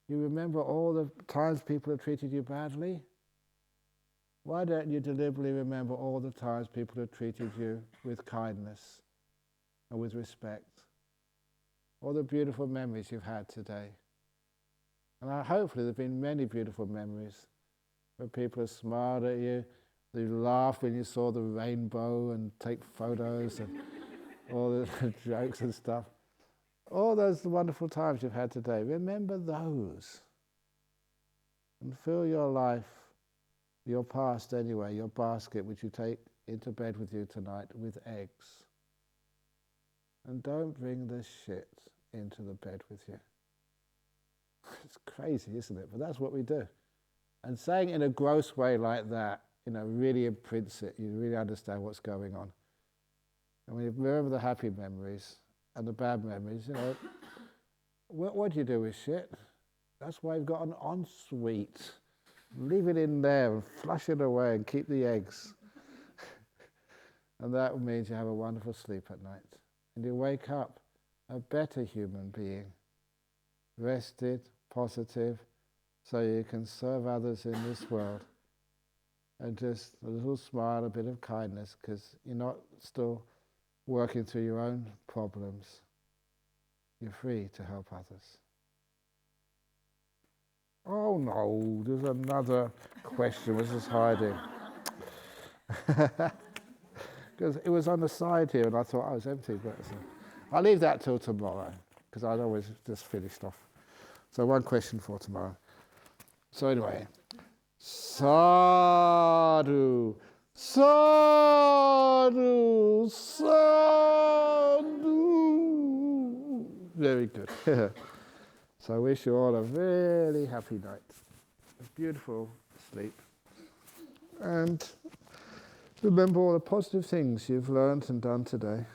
you remember all the times people have treated you badly. Why don't you deliberately remember all the times people have treated you with kindness and with respect? All the beautiful memories you've had today. And hopefully there have been many beautiful memories where people have smiled at you, they laughed when you saw the rainbow and take photos and all the jokes and stuff. All those wonderful times you've had today, remember those. And fill your life, your past anyway, your basket which you take into bed with you tonight with eggs. And don't bring this shit into the bed with you. It's crazy, isn't it? But that's what we do. And saying in a gross way like that, really imprints it. You really understand what's going on. And when you remember the happy memories and the bad memories, what do you do with shit? That's why you've got an ensuite. Leave it in there and flush it away and keep the eggs. And that means you have a wonderful sleep at night. And you wake up a better human being, rested, positive, so you can serve others in this world. And just a little smile, a bit of kindness, because you're not still working through your own problems. You're free to help others. Oh no, there's another question. What's this hiding? Because it was on the side here and I thought I was empty. But I'll leave that till tomorrow. because I'd always just finished off. So one question for tomorrow. So anyway, sadhu, sadhu, sadhu. Very good. So I wish you all a really happy night, a beautiful sleep, and remember all the positive things you've learned and done today.